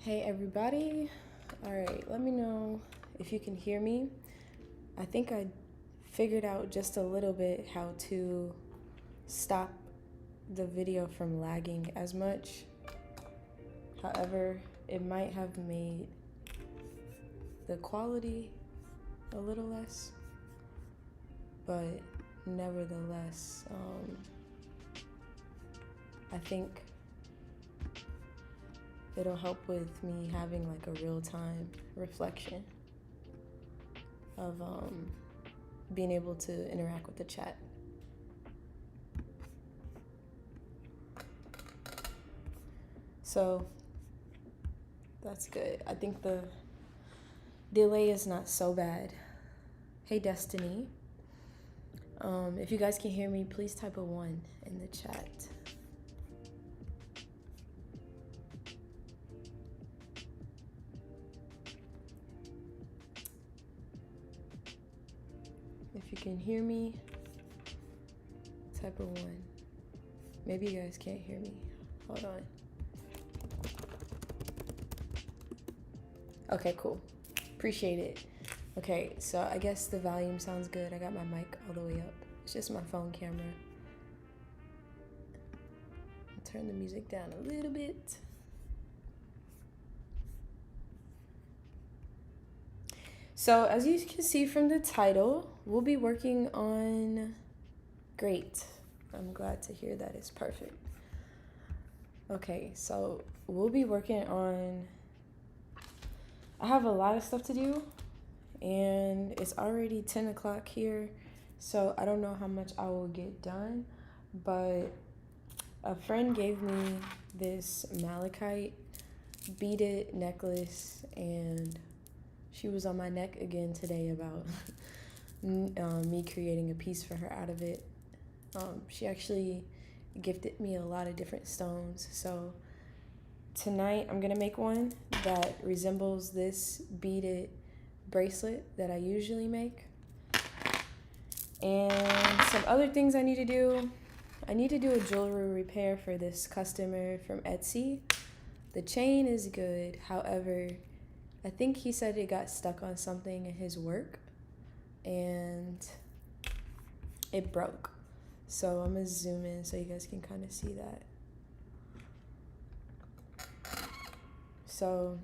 Hey everybody. All right, let me know if you can hear me. I think I figured out just a little bit how to stop the video from lagging as much. However, it might have made the quality a little less, but nevertheless, I think it'll help with me having like a real-time reflection of being able to interact with the chat. So that's good. I think the delay is not so bad. Hey Destiny. If you guys can hear me, please type a 1 in the chat. If you can hear me, type a 1. Maybe you guys can't hear me. Hold on. Okay, cool. Appreciate it. Okay, so I guess the volume sounds good. I got my mic all the way up. It's just my phone camera. I'll turn the music down a little bit. So as you can see from the title, we'll be working on, great. I'm glad to hear that it's perfect. Okay, so we'll be working on, I have a lot of stuff to do and it's already 10 o'clock here. So I don't know how much I will get done, but a friend gave me this malachite beaded necklace and she was on my neck again today about me creating a piece for her out of it. She actually gifted me a lot of different stones. So tonight I'm gonna make one that resembles this beaded bracelet that I usually make. And some other things I need to do. I need to do a jewelry repair for this customer from Etsy. The chain is good, however, I think he said it got stuck on something in his work and it broke. So I'm gonna zoom in so you guys can kind of see that. So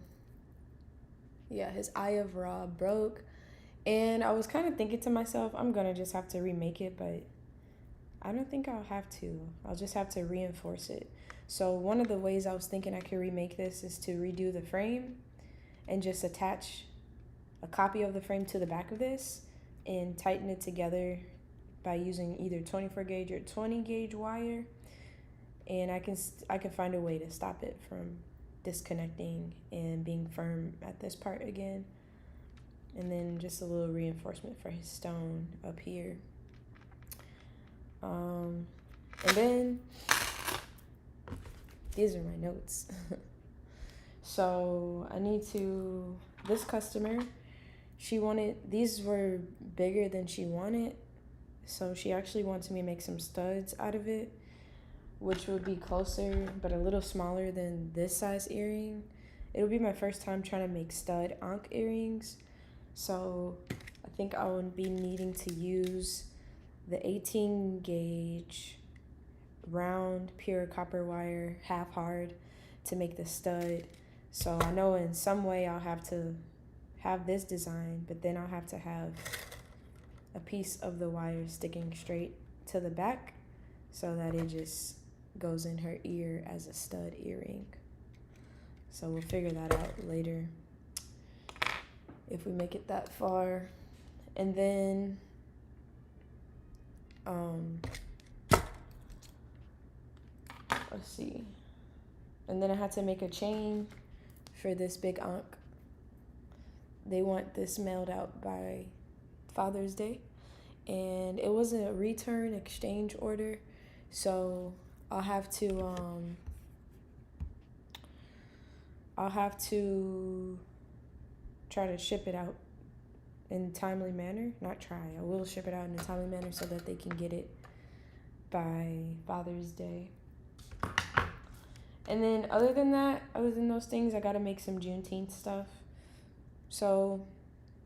yeah, his eye of Ra broke. And I was kind of thinking to myself, I'm gonna just have to remake it, but I don't think I'll have to. I'll just have to reinforce it. So one of the ways I was thinking I could remake this is to redo the frame and just attach a copy of the frame to the back of this and tighten it together by using either 24 gauge or 20 gauge wire. And I can find a way to stop it from disconnecting and being firm at this part again. And then just a little reinforcement for his stone up here. And then these are my notes. So I need to, this customer, she wanted, these were bigger than she wanted. So she actually wanted me to make some studs out of it, which would be closer, but a little smaller than this size earring. It'll be my first time trying to make stud ankh earrings. So I think I would be needing to use the 18 gauge round pure copper wire, half hard, to make the stud. So I know in some way I'll have to have this design, but then I'll have to have a piece of the wire sticking straight to the back so that it just goes in her ear as a stud earring. So we'll figure that out later if we make it that far. And then let's see. And then I had to make a chain for this big ankh. They want this mailed out by Father's Day. And it wasn't a return exchange order. So I'll have to try to ship it out in a timely manner. Not try, I will ship it out in a timely manner so that they can get it by Father's Day. And then other than that, other than those things, I gotta make some Juneteenth stuff. So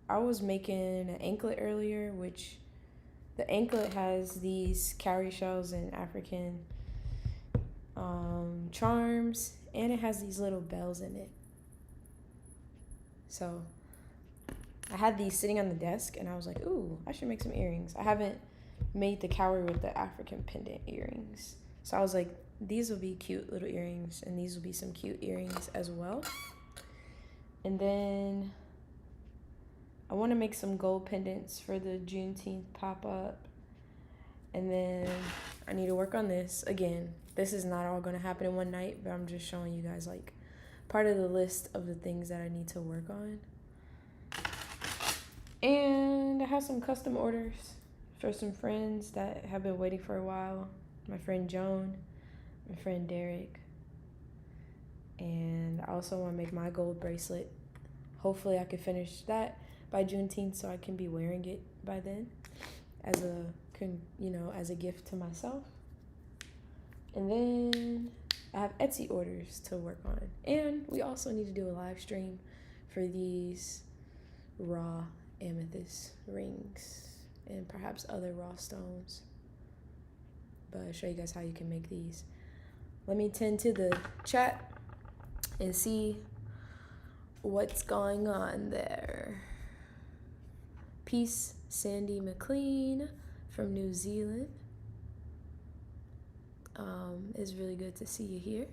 I was making an anklet earlier, which the anklet has these cowrie shells and African charms, and it has these little bells in it. So I had these sitting on the desk, and I was like, ooh, I should make some earrings. I haven't made the cowrie with the African pendant earrings. So I was like, these will be cute little earrings, and these will be some cute earrings as well. And then I want to make some gold pendants for the Juneteenth pop-up. And then I need to work on this. Again, this is not all going to happen in one night, but I'm just showing you guys like part of the list of the things that I need to work on. And I have some custom orders for some friends that have been waiting for a while. My friend Joan, my friend Derek. And I also want to make my gold bracelet. Hopefully I can finish that by Juneteenth so I can be wearing it by then as a, as a gift to myself. And then I have Etsy orders to work on. And we also need to do a live stream for these raw amethyst rings and perhaps other raw stones. But I'll show you guys how you can make these. Let me tend to the chat and see what's going on there. Peace, Sandy McLean from New Zealand. It's really good to see you here.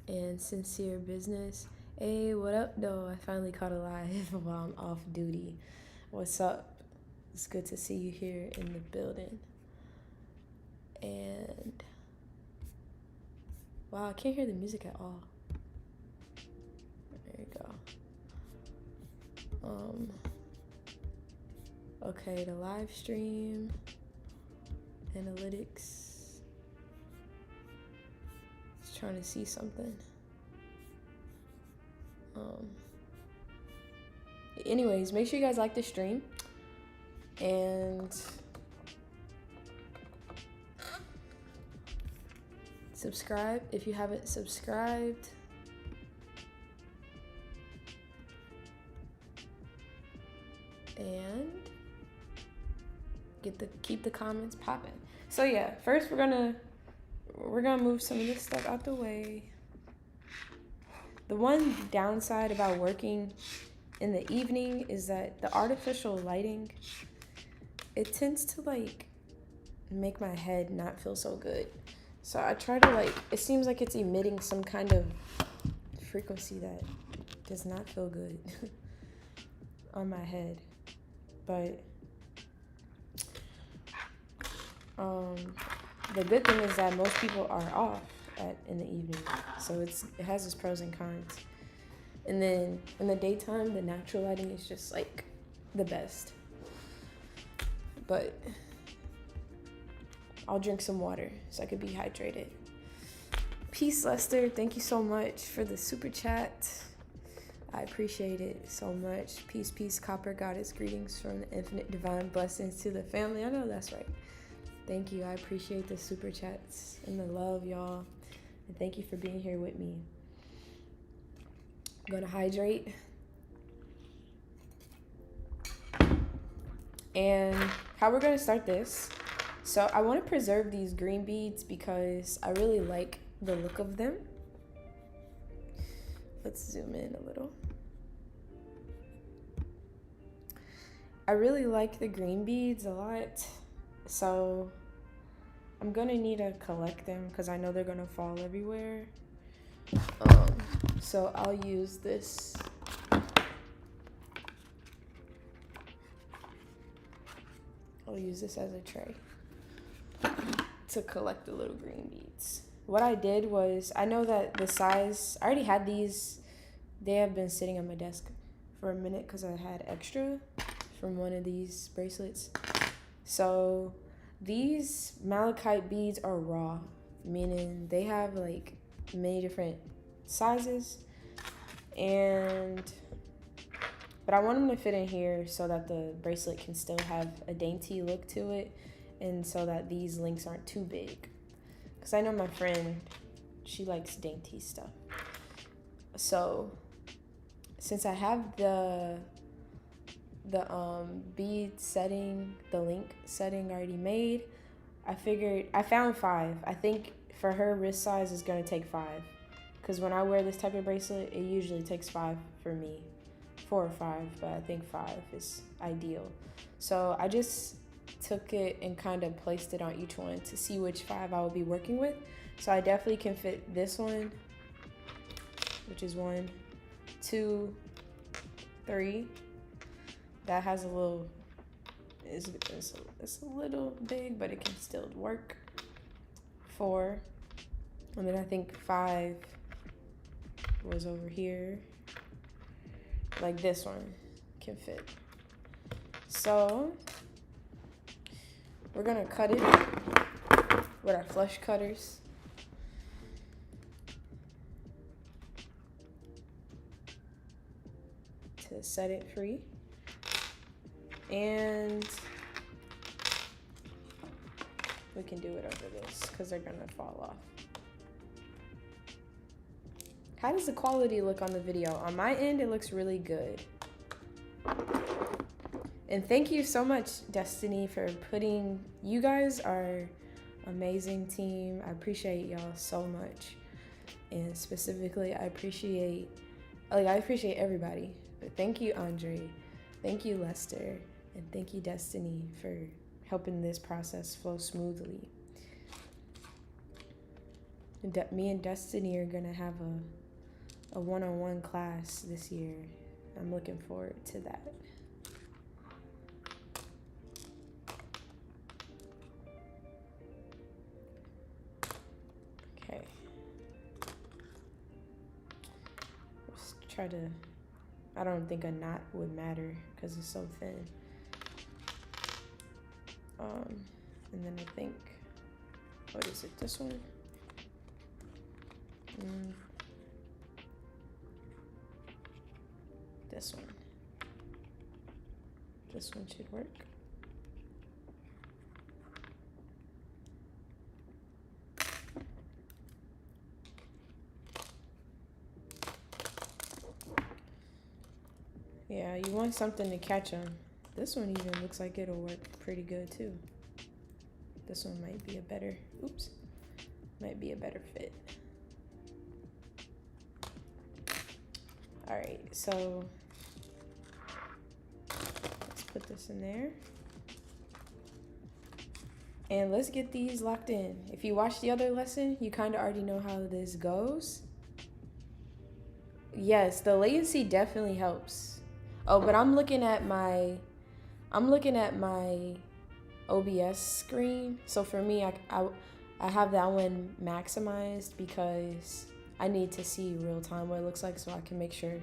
And Sincere Business. Hey, what up, though? I finally caught a live while I'm off duty. What's up? It's good to see you here in the building. And wow, I can't hear the music at all. There you go. Okay, the live stream, analytics. Just trying to see something. Anyways, make sure you guys like the stream and subscribe if you haven't subscribed. And keep the comments popping. So yeah, first we're gonna move some of this stuff out the way. The one downside about working in the evening is that the artificial lighting, it tends to like make my head not feel so good. So I try to it seems like it's emitting some kind of frequency that does not feel good on my head. But the good thing is that most people are off in the evening, so it has its pros and cons. And then in the daytime, the natural lighting is just like the best. But I'll drink some water so I could be hydrated. Peace, Lester. Thank you so much for the super chat. I appreciate it so much. Peace, peace, Copper Goddess. Greetings from the infinite divine blessings to the family. I know that's right. Thank you. I appreciate the super chats and the love, y'all. And thank you for being here with me. I'm gonna hydrate. And how we're gonna start this. So I want to preserve these green beads because I really like the look of them. Let's zoom in a little. I really like the green beads a lot. So I'm gonna need to collect them because I know they're gonna fall everywhere. So I'll use this. I'll use this as a tray to collect the little green beads. What I did was, I know that the size, I already had these. They have been sitting on my desk for a minute because I had extra from one of these bracelets. So these malachite beads are raw, meaning they have like many different sizes, but I want them to fit in here so that the bracelet can still have a dainty look to it, and so that these links aren't too big. Because I know my friend She likes dainty stuff. So since I have the bead setting, the link setting already made, I found 5. I think for her wrist size is gonna take 5, because when I wear this type of bracelet, it usually takes 5 for me, 4 or 5, but I think 5 is ideal. So I just took it and kind of placed it on each one to see which 5 I will be working with. So I definitely can fit this one, which is 1, 2, 3. That has a little, it's a little big, but it can still work. 4, and then I think 5 was over here. Like this one can fit. So we're gonna cut it with our flush cutters. To set it free. And we can do it over this because they're gonna fall off. How does the quality look on the video? On my end, it looks really good. And thank you so much, Destiny, for putting, you guys are amazing team. I appreciate y'all so much. And specifically, I appreciate everybody. But thank you, Andre. Thank you, Lester. And thank you, Destiny, for helping this process flow smoothly. Me and Destiny are gonna have a one-on-one class this year. I'm looking forward to that. Okay. Let's try to, I don't think a knot would matter because it's so thin. And then I think, what is it, this one? This one. This one should work. Yeah, you want something to catch them. This one even looks like it'll work pretty good too. This one might be a better, might be a better fit. All right, so let's put this in there. And let's get these locked in. If you watched the other lesson, you kind of already know how this goes. Yes, the latency definitely helps. Oh, but I'm looking at my OBS screen. So for me, I have that one maximized because I need to see real time what it looks like so I can make sure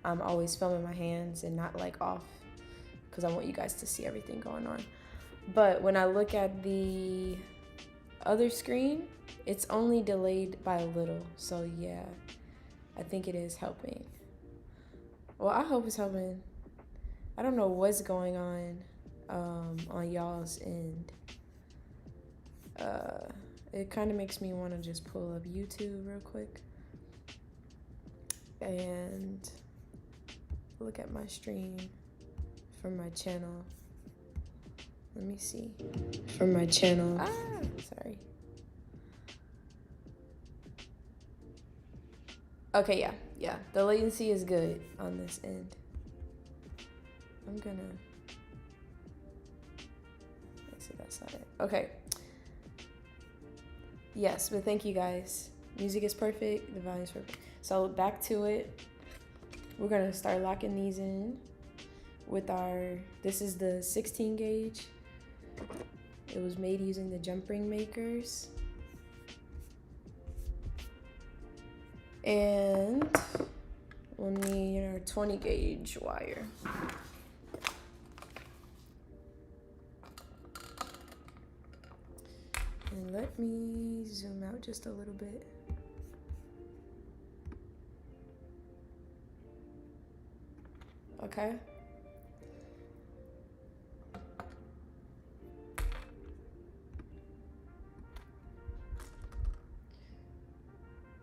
I'm always filming my hands and not like off, because I want you guys to see everything going on. But when I look at the other screen, it's only delayed by a little. So yeah, I think it is helping. Well, I hope it's helping. I don't know what's going on y'all's end. It kind of makes me want to just pull up YouTube real quick and look at my stream from my channel. Let me see. From my channel. Sorry. Okay, yeah. The latency is good on this end. I'm gonna, so that's not it. Okay. Yes, but thank you guys. Music is perfect, the volume's perfect. So back to it. We're gonna start locking these in with this is the 16 gauge. It was made using the jump ring makers. And we'll need our 20 gauge wire. And let me zoom out just a little bit. Okay.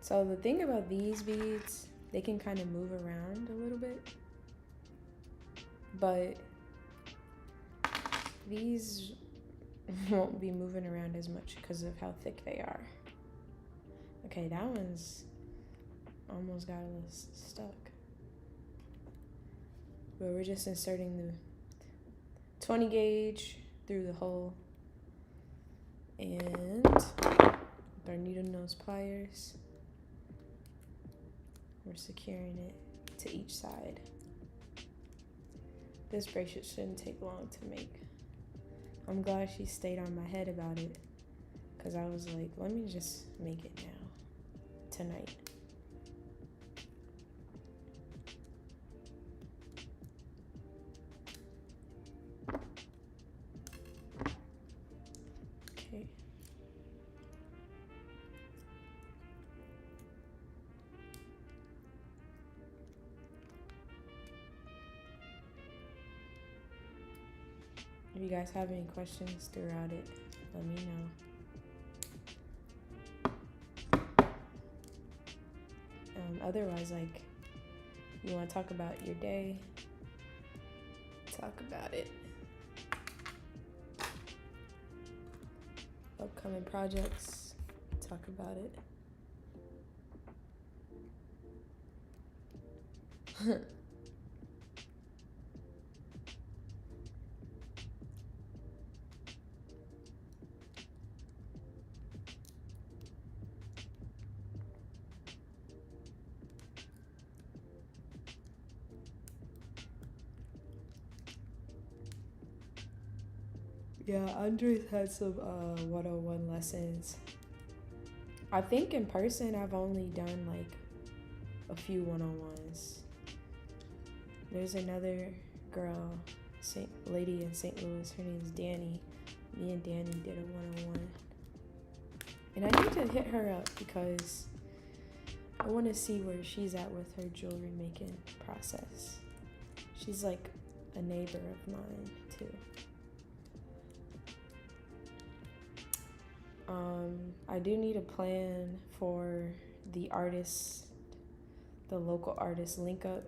So the thing about these beads, they can kind of move around a little bit, but these won't be moving around as much because of how thick they are. Okay, that one's almost got a little stuck. But we're just inserting the 20 gauge through the hole, and with our needle nose pliers, we're securing it to each side. This bracelet shouldn't take long to make. I'm glad she stayed on my head about it, because I was like, let me just make it now, tonight. Okay. If you guys have any questions throughout it, let me know. Otherwise, like, you want to talk about your day, talk about it. Upcoming projects, talk about it. Yeah, Andre's had some 101 lessons. I think in person I've only done like a few 101s. There's another girl, lady in St. Louis, her name's Danny. Me and Danny did a 101. And I need to hit her up because I want to see where she's at with her jewelry making process. She's like a neighbor of mine too. I do need a plan for the artist, the local artist link up.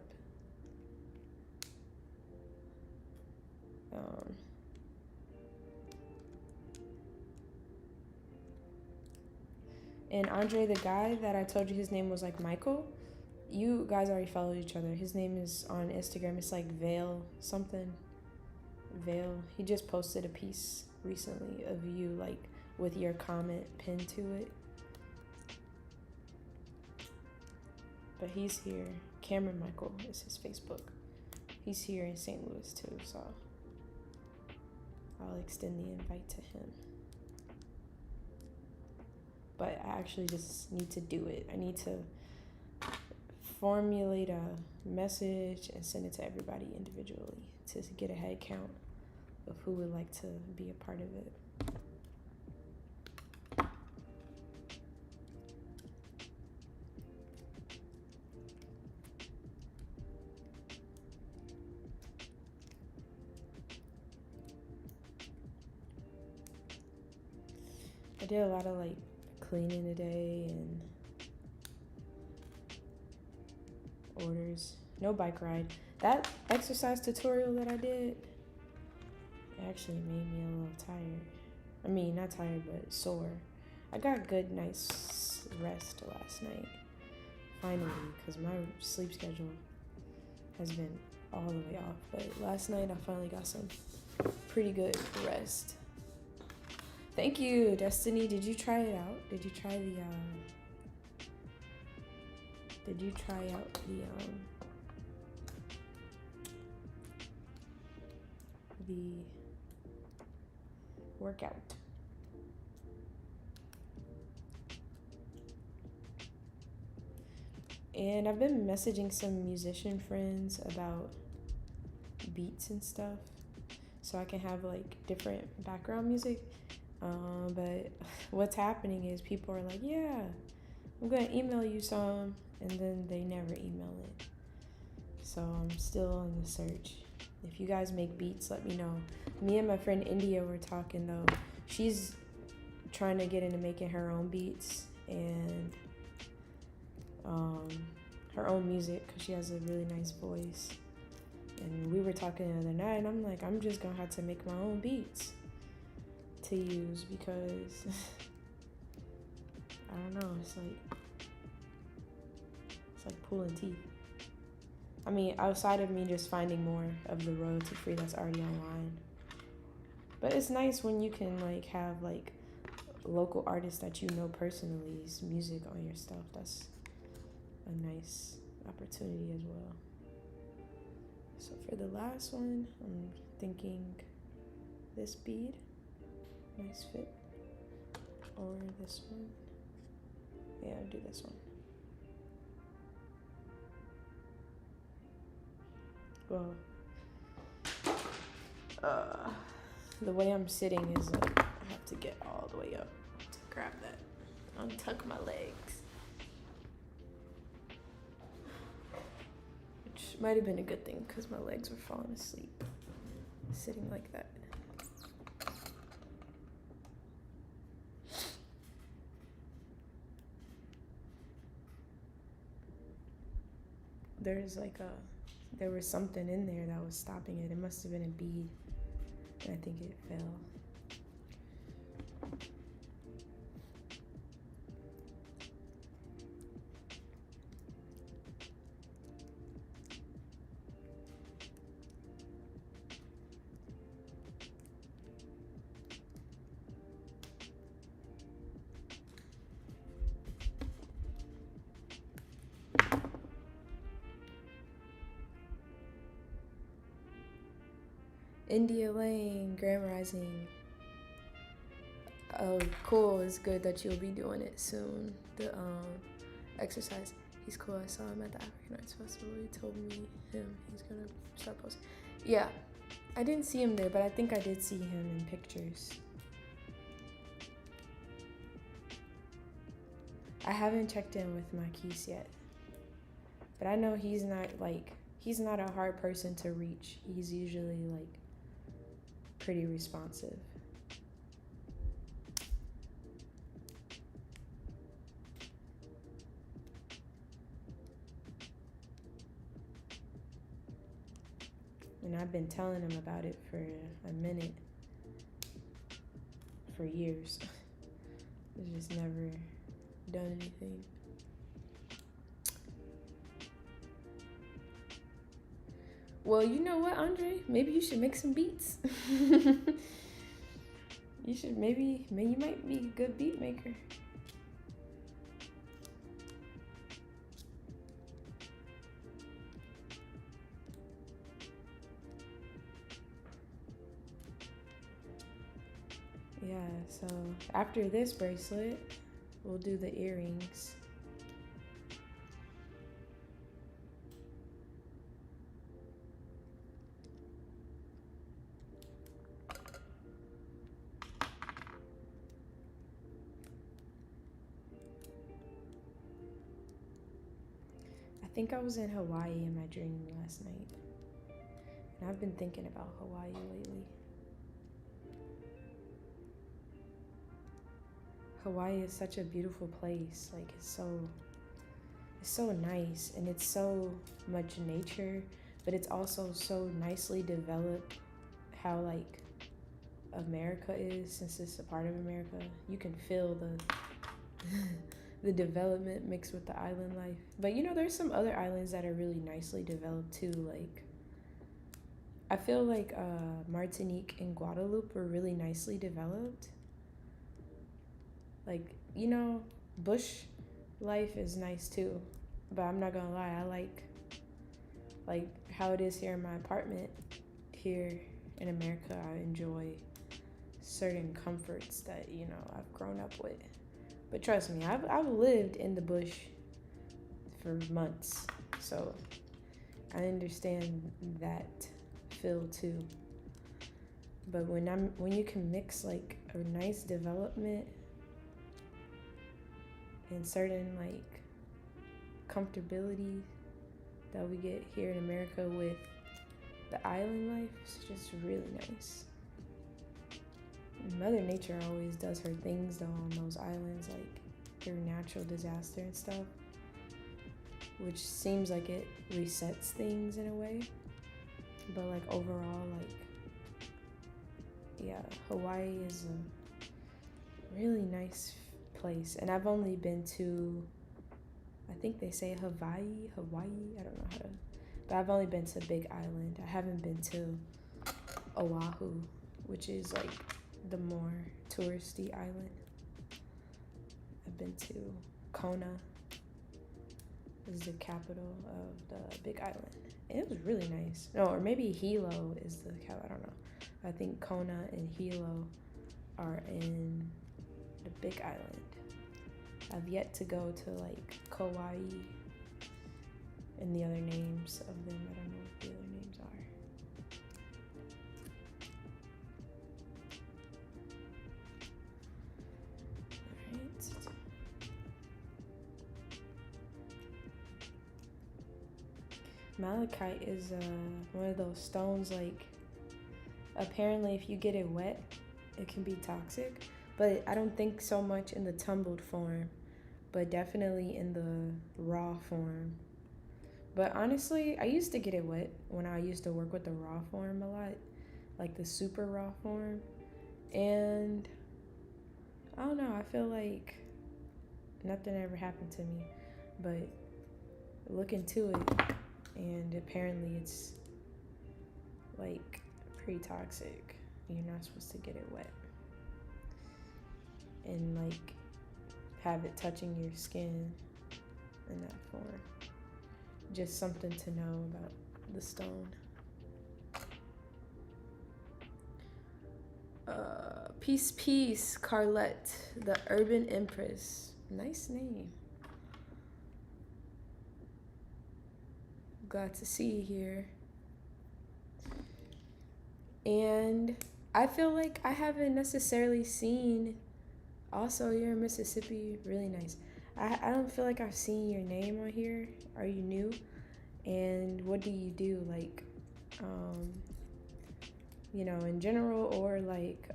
And Andre, the guy that I told you his name was like Michael, you guys already followed each other. His name is on Instagram. It's like Veil something. Veil. He just posted a piece recently of you like with your comment pinned to it. But he's here. Cameron Michael is his Facebook. He's here in St. Louis too, so I'll extend the invite to him. But I actually just need to do it. I need to formulate a message and send it to everybody individually to get a head count of who would like to be a part of it. I did a lot of like cleaning today and orders. No bike ride. That exercise tutorial that I did actually made me a little tired. I mean, not tired, but sore. I got good night's rest last night, finally, because my sleep schedule has been all the way off. But last night I finally got some pretty good rest. Thank you, Destiny. Did you try it out? Did you try out the workout? And I've been messaging some musician friends about beats and stuff, so I can have like different background music. But what's happening is people are like, yeah, I'm gonna email you some, and then they never email it. So I'm still on the search. If you guys make beats, let me know. Me and my friend India were talking though. She's trying to get into making her own beats, and um, her own music because she has a really nice voice. And we were talking the other night, and I'm like, I'm just gonna have to make my own beats to use because I don't know, it's like pulling teeth. I mean, outside of me just finding more of the royalty free that's already online. But it's nice when you can like have like local artists that you know personally's music on your stuff. That's a nice opportunity as well. So for the last one, I'm thinking this bead, nice fit, or this one. Yeah, I'll do this one. Well, the way I'm sitting is like I have to get all the way up to grab that, untuck my legs, which might have been a good thing because my legs were falling asleep sitting like that. There was something in there that was stopping it. It must have been a bead, and I think it fell. India Lane, Glamorizing. Oh, cool. It's good that you'll be doing it soon. The exercise. He's cool. I saw him at the African Arts Festival. He told me he's gonna start posting. Yeah, I didn't see him there, but I think I did see him in pictures. I haven't checked in with Marquise yet, but I know he's not a hard person to reach. He's usually like pretty responsive. And I've been telling him about it for a minute, for years. He's just never done anything. Well, you know what, Andre? Maybe you should make some beats. You should maybe you might be a good beat maker. Yeah, so after this bracelet, we'll do the earrings. I think I was in Hawaii in my dream last night. And I've been thinking about Hawaii lately. Hawaii is such a beautiful place. Like it's so nice, and it's so much nature, but it's also so nicely developed. How like America is, since it's a part of America, you can feel the development mixed with the island life. But you know, there's some other islands that are really nicely developed too. Like I feel like Martinique and Guadeloupe are really nicely developed. Like, you know, bush life is nice too, but I'm not gonna lie, I like how it is here in my apartment. Here in America, I enjoy certain comforts that, you know, I've grown up with. But trust me, I've lived in the bush for months, so I understand that feel too. But when you can mix like a nice development and certain like comfortability that we get here in America with the island life, it's just really nice. Mother Nature always does her things though on those islands, like through natural disaster and stuff. which seems like it resets things in a way. But like overall, like, yeah, Hawaii is a really nice place. And I've only been to, I think they say Hawaii, I don't know how to, but I've only been to Big Island. I haven't been to Oahu, which is like the more touristy island. I've been to Kona, is the capital of the Big Island. And it was really nice. No, or maybe Hilo is the capital, I don't know. I think Kona and Hilo are in the Big Island. I've yet to go to like Kauai and the other names of them. I don't know what the other names are. Malachite is one of those stones, like, apparently if you get it wet, it can be toxic, but I don't think so much in the tumbled form, but definitely in the raw form. But honestly, I used to get it wet when I used to work with the raw form a lot, like the super raw form, and I don't know, I feel like nothing ever happened to me, but look into it. And apparently it's like pretty toxic. You're not supposed to get it wet and like have it touching your skin in that form. Just something to know about the stone. Peace, Carlette, the Urban Empress. Nice name. Glad to see you here. And I feel like I haven't necessarily seen, also you're in Mississippi, really nice. I don't feel like I've seen your name on here. Are you new? And what do you do, like, you know, in general, or like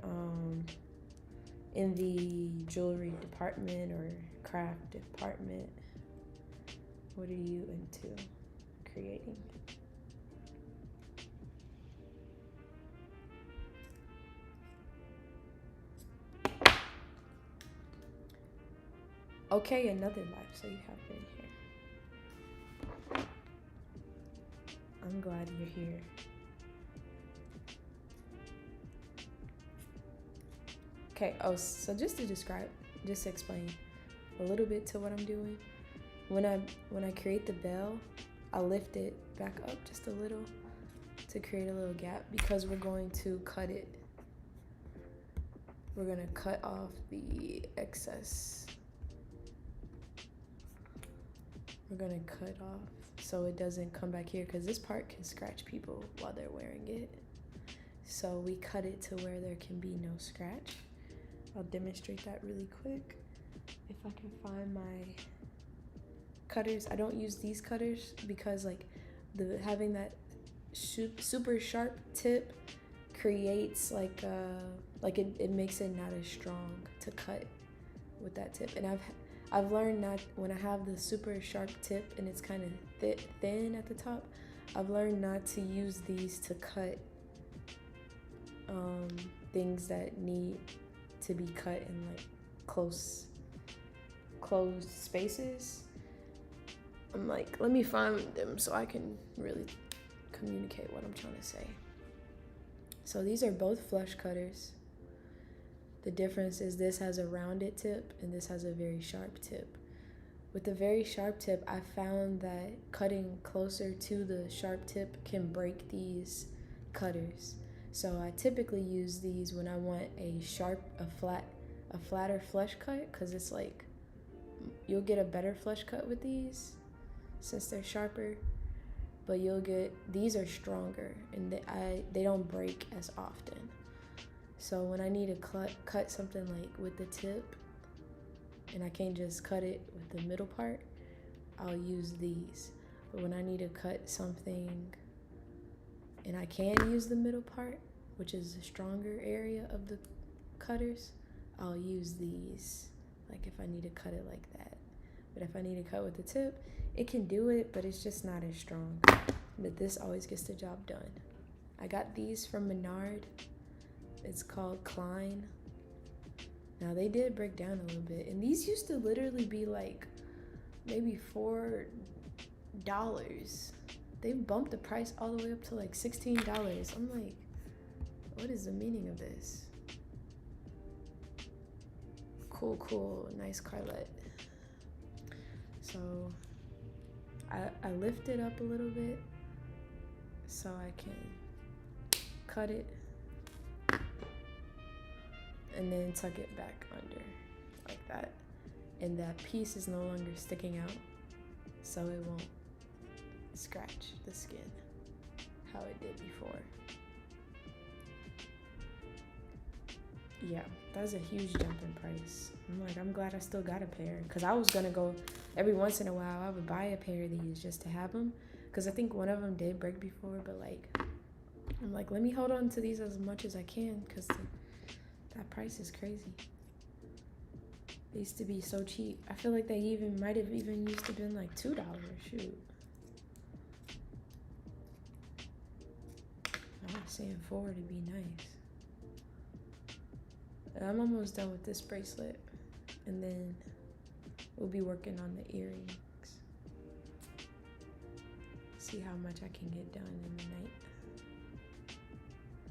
in the jewelry department or craft department? What are you into creating? Okay, another life, so you have been here. I'm glad you're here. Okay, oh, so just to explain a little bit to what I'm doing. When I create the bell, I lift it back up just a little to create a little gap because we're going to cut it. We're gonna cut off the excess. We're gonna cut off so it doesn't come back here, because this part can scratch people while they're wearing it. So we cut it to where there can be no scratch. I'll demonstrate that really quick. If I can find my cutters. I don't use these cutters because like having that super sharp tip creates like it makes it not as strong to cut with that tip. And I've learned not, when I have the super sharp tip and it's kind of thin at the top, I've learned not to use these to cut things that need to be cut in like closed spaces. I'm like, let me find them so I can really communicate what I'm trying to say. So these are both flush cutters. The difference is this has a rounded tip and this has a very sharp tip. With the very sharp tip, I found that cutting closer to the sharp tip can break these cutters. So I typically use these when I want a flatter flush cut, because it's like, you'll get a better flush cut with these since they're sharper, but these are stronger and they don't break as often. So when I need to cut something like with the tip and I can't just cut it with the middle part, I'll use these. But when I need to cut something and I can use the middle part, which is the stronger area of the cutters, I'll use these, like if I need to cut it like that. But if I need to cut with the tip, it can do it, but it's just not as strong. But this always gets the job done. I got these from Menard. It's called Klein. Now they did break down a little bit, and these used to literally be like maybe $4. They bumped the price all the way up to like $16. I'm like, what is the meaning of this? Cool, nice Carlet. So I lift it up a little bit so I can cut it and then tuck it back under like that. And that piece is no longer sticking out, so it won't scratch the skin how it did before. Yeah, that's a huge jump in price. I'm glad I still got a pair, because I was gonna go every once in a while. I would buy a pair of these just to have them, because I think one of them did break before, but I'm like, let me hold on to these as much as I can, because that price is crazy. They used to be so cheap. I feel like they might have even used to been like $2. Shoot. I was saying $4 to be nice. I'm almost done with this bracelet, and then we'll be working on the earrings. See how much I can get done in the night.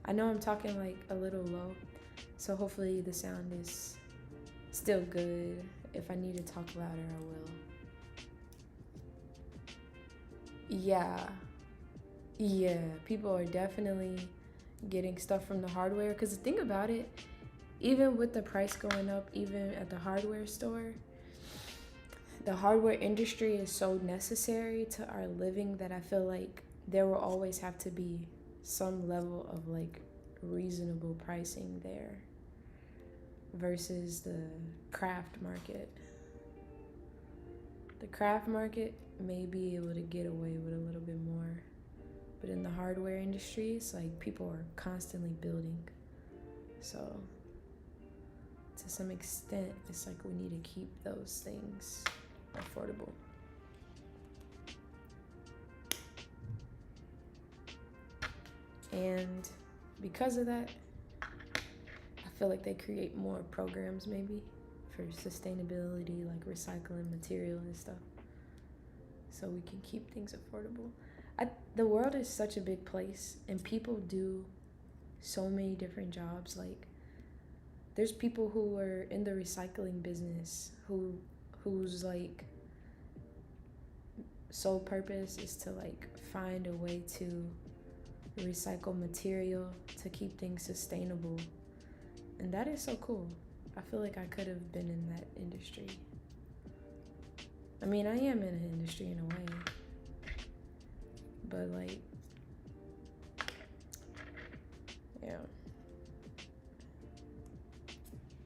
I know I'm talking like a little low, so hopefully the sound is still good. If I need to talk louder, I will. Yeah, people are definitely getting stuff from the hardware, because the thing about it, even with the price going up, even at the hardware store, the hardware industry is so necessary to our living that I feel like there will always have to be some level of like reasonable pricing there versus the craft market. The craft market may be able to get away with a little bit more, but in the hardware industry, it's like people are constantly building. So to some extent, it's like we need to keep those things affordable. And because of that, I feel like they create more programs maybe for sustainability, like recycling material and stuff, so we can keep things affordable. The world is such a big place, and people do so many different jobs. Like, there's people who are in the recycling business whose like sole purpose is to like find a way to recycle material to keep things sustainable, and that is so cool. I feel like I could have been in that industry. I mean, I am in an industry in a way, but like, yeah.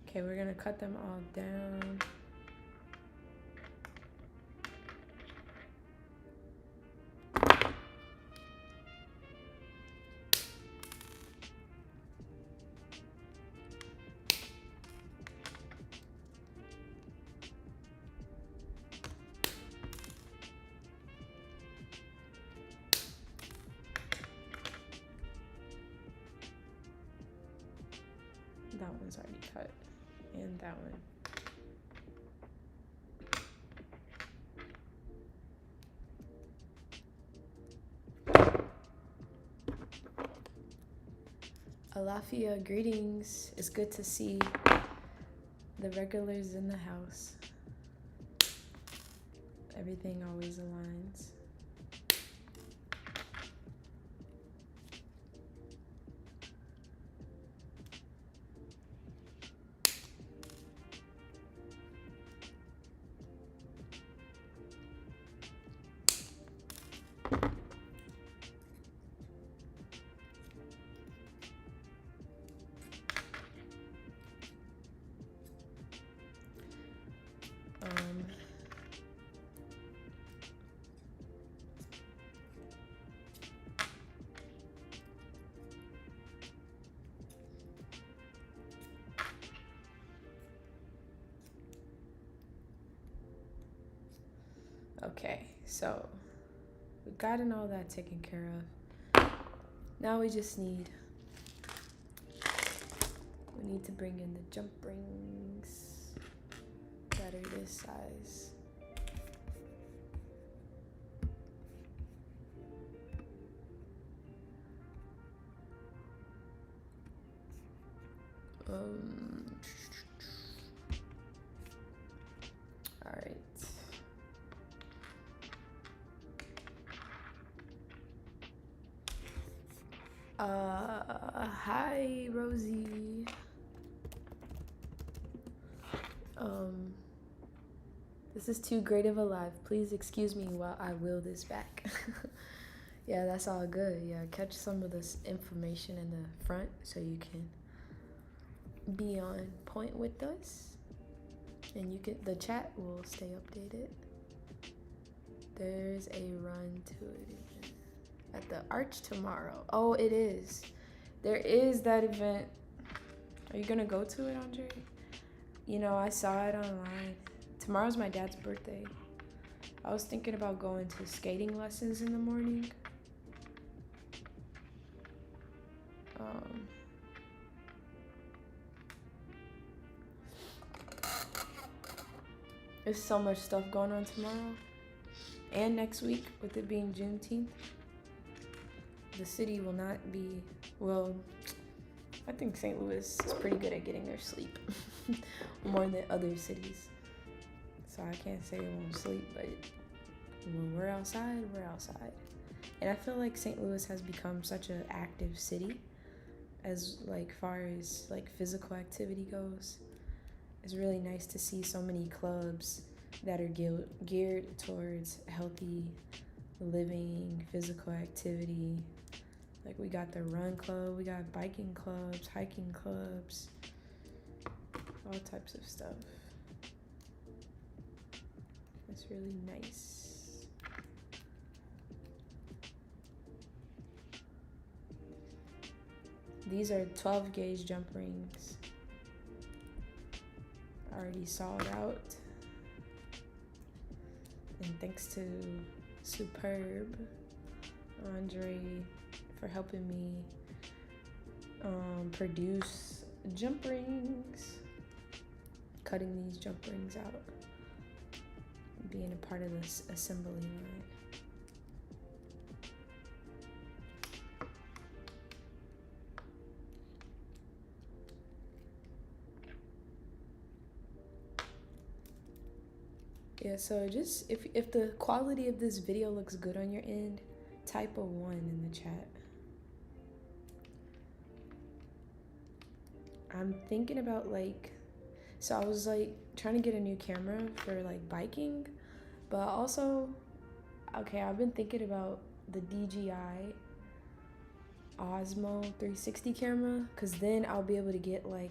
Okay, we're gonna cut them all down. That one's already cut, and that one. Alafia, greetings. It's good to see the regulars in the house. Everything always aligns. Okay, so we've gotten all that taken care of. Now we just need to bring in the jump rings that are this size. All right. Hi, Rosie. This is too great of a live. Please excuse me while I will this back. Yeah, that's all good. Yeah, catch some of this information in the front so you can be on point with us. And the chat will stay updated. There's a run to it at the Arch tomorrow. Oh, it is. There is that event. Are you gonna go to it, Andre? You know, I saw it online. Tomorrow's my dad's birthday. I was thinking about going to skating lessons in the morning. There's so much stuff going on tomorrow and next week with it being Juneteenth. The city will not be, well, I think St. Louis is pretty good at getting their sleep more than other cities. So I can't say it won't sleep, but when we're outside, we're outside. And I feel like St. Louis has become such an active city as like far as like physical activity goes. It's really nice to see so many clubs that are geared towards healthy living, physical activity. Like we got the run club, we got biking clubs, hiking clubs, all types of stuff. It's really nice. These are 12 gauge jump rings. Already sawed out. And thanks to Superb Andre for helping me produce jump rings, cutting these jump rings out, being a part of this assembly line. Yeah, so just if the quality of this video looks good on your end, type a 1 in the chat. I'm thinking about so I was trying to get a new camera for biking, but also, okay, I've been thinking about the DJI Osmo 360 camera, because then I'll be able to get a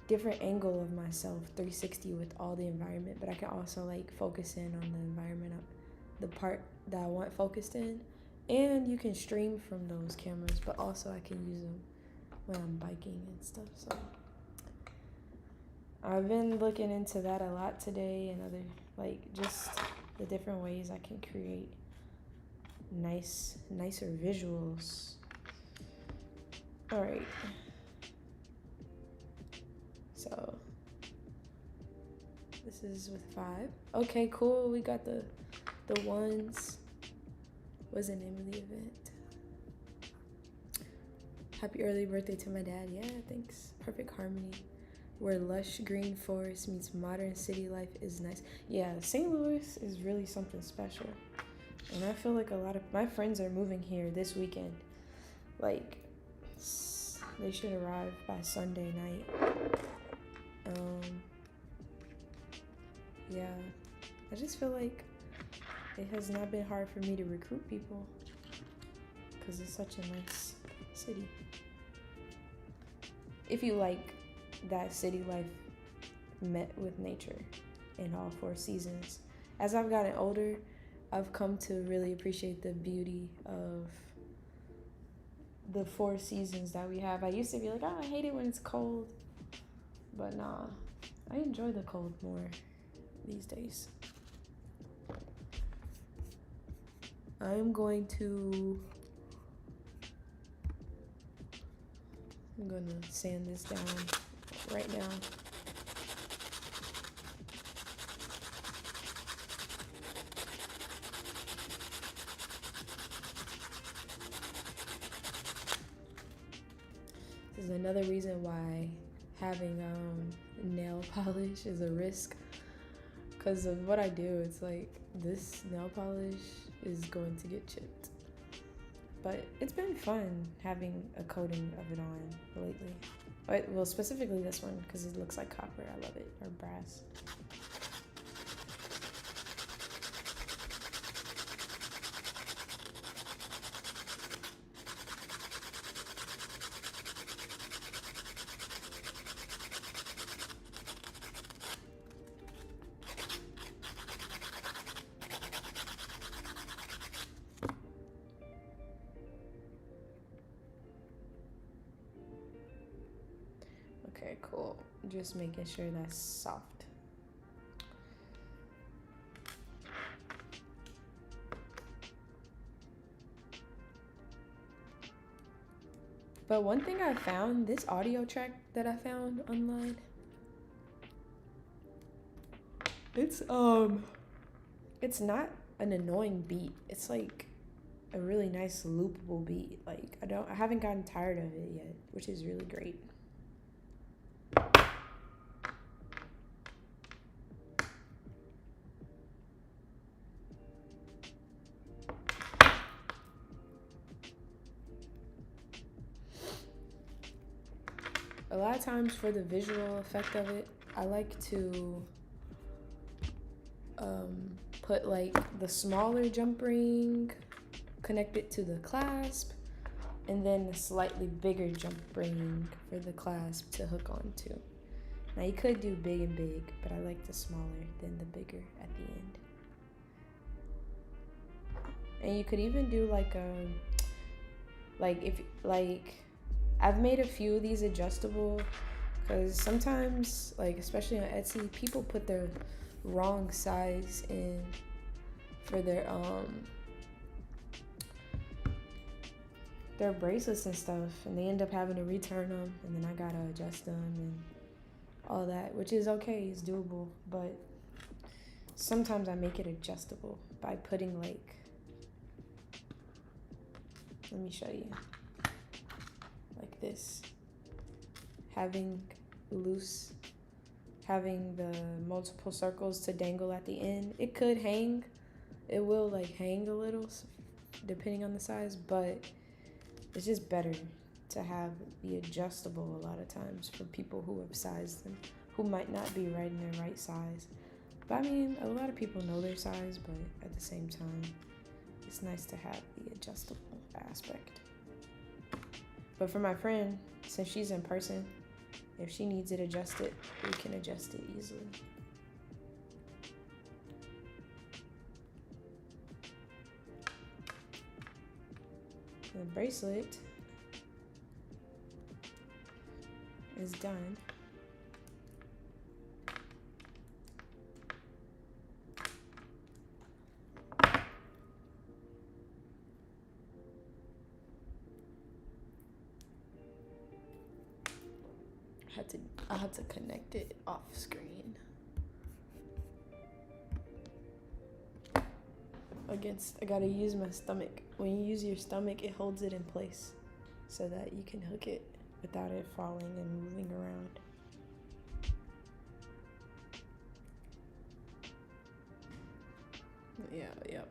different angle of myself 360 with all the environment, but I can also focus in on the environment, the part that I want focused in, and you can stream from those cameras, but also I can use them when I'm biking and stuff. So I've been looking into that a lot today, and other just the different ways I can create nicer visuals. All right. So this is with 5. Okay, cool. We got the ones. What's the name of the event? Happy early birthday to my dad. Yeah, thanks. Perfect harmony. Where lush green forest meets modern city life is nice. Yeah, St. Louis is really something special. And I feel like a lot of my friends are moving here this weekend. They should arrive by Sunday night. Yeah, I just feel like it has not been hard for me to recruit people because it's such a nice city. If you like that city life met with nature in all 4 seasons. As I've gotten older, I've come to really appreciate the beauty of the 4 seasons that we have. I used to be like, I hate it when it's cold. But nah, I enjoy the cold more these days. I'm gonna sand this down right now. This is another reason why having nail polish is a risk, because of what I do. It's like this nail polish is going to get chipped, but it's been fun having a coating of it on lately. Well, specifically this one because it looks like copper. I love it, or brass. Okay, cool. Just making sure that's soft. But one thing I found, this audio track that I found online, it's not an annoying beat. It's like a really nice loopable beat. Like I haven't gotten tired of it yet, which is really great. A lot of times for the visual effect of it, I like to put like the smaller jump ring, connect it to the clasp, and then a slightly bigger jump ring for the clasp to hook onto. Now you could do big and big, but I like the smaller than the bigger at the end. And you could even do I've made a few of these adjustable, because sometimes, like especially on Etsy, people put the wrong size in for their bracelets and stuff, and they end up having to return them, and then I gotta adjust them and all that, which is okay, it's doable, but sometimes I make it adjustable by putting like, let me show you, like this, having the multiple circles to dangle at the end. It could hang, it will like hang a little depending on the size, but it's just better to have the adjustable a lot of times for people who have sized them, who might not be right in their right size. But I mean, a lot of people know their size, but at the same time, it's nice to have the adjustable aspect. But for my friend, since she's in person, if she needs it adjusted, we can adjust it easily. The bracelet is done. I had to connect it off screen I gotta use my stomach. When you use your stomach, it holds it in place so that you can hook it without it falling and moving around. Yep.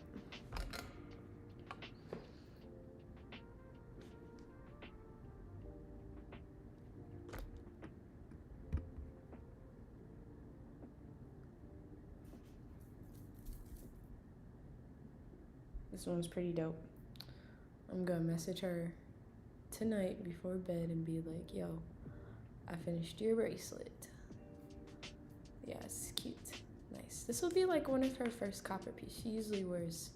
This one's pretty dope. I'm gonna message her tonight before bed and be like, yo, I finished your bracelet. Yeah, it's cute. Nice. This will be like one of her first copper pieces. She usually wears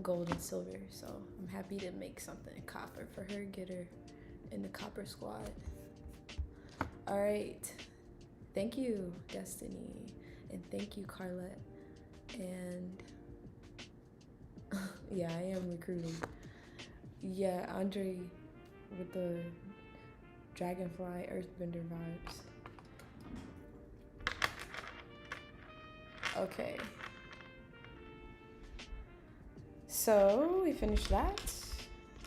gold and silver, so I'm happy to make something copper for her, get her in the copper squad. All right. Thank you, Destiny. And thank you, Carlette. And Yeah, I am recruiting. Yeah, Andre with the Dragonfly Earthbender vibes. Okay. So we finished that.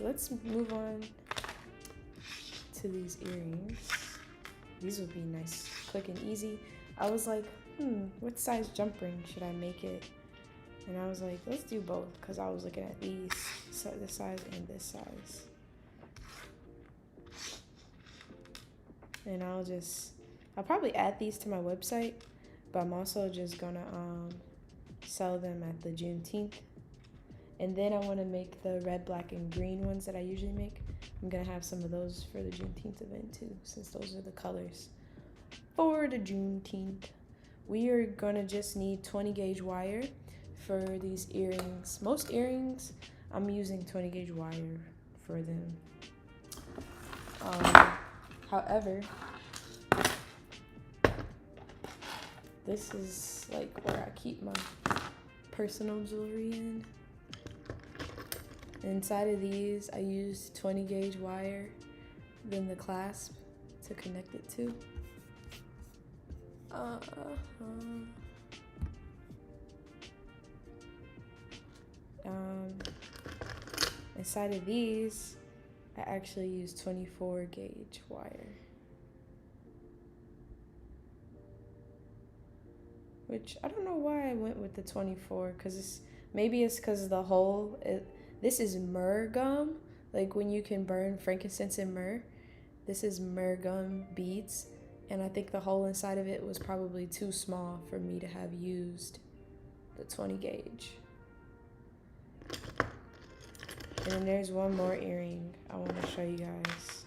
Let's move on to these earrings. These would be nice, quick and easy. I was like, what size jump ring should I make it? And I was like, let's do both, because I was looking at these, so this size and this size. And I'll probably add these to my website, but I'm also just gonna sell them at the Juneteenth. And then I want to make the red, black, and green ones that I usually make. I'm gonna have some of those for the Juneteenth event too, since those are the colors for the Juneteenth. We are gonna just need 20 gauge wire for these earrings. Most earrings, I'm using 20 gauge wire for them. However, this is like where I keep my personal jewelry in. Inside of these, I use 20 gauge wire, then the clasp to connect it to. Inside of these, I actually use 24 gauge wire. Which, I don't know why I went with the 24, because maybe it's because the hole, this is myrrh gum, like when you can burn frankincense and myrrh. This is myrrh gum beads, and I think the hole inside of it was probably too small for me to have used the 20 gauge. And then there's one more earring I want to show you guys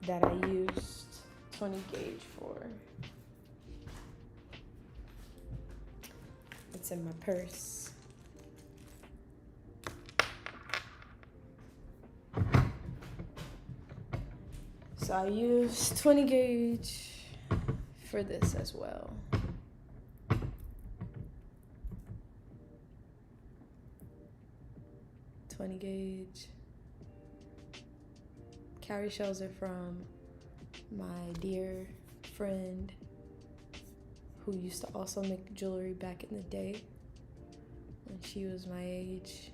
that I used 20 gauge for. It's in my purse. So I used 20 gauge for this as well. Gauge. Cowrie shells are from my dear friend who used to also make jewelry back in the day when she was my age.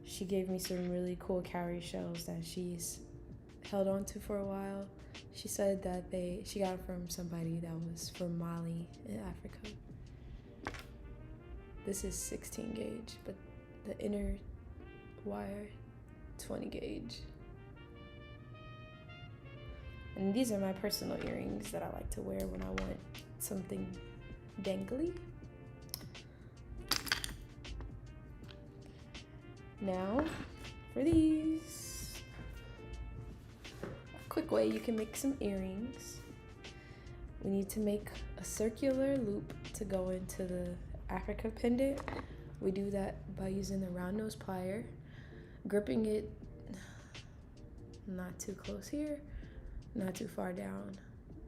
She gave me some really cool cowrie shells that she's held on to for a while. She said that she got it from somebody that was from Mali in Africa. This is 16 gauge, but the inner wire 20 gauge. And these are my personal earrings that I like to wear when I want something dangly. Now for these, a quick way you can make some earrings. We need to make a circular loop to go into the Africa pendant. We do that by using the round nose plier, gripping it not too close here, not too far down,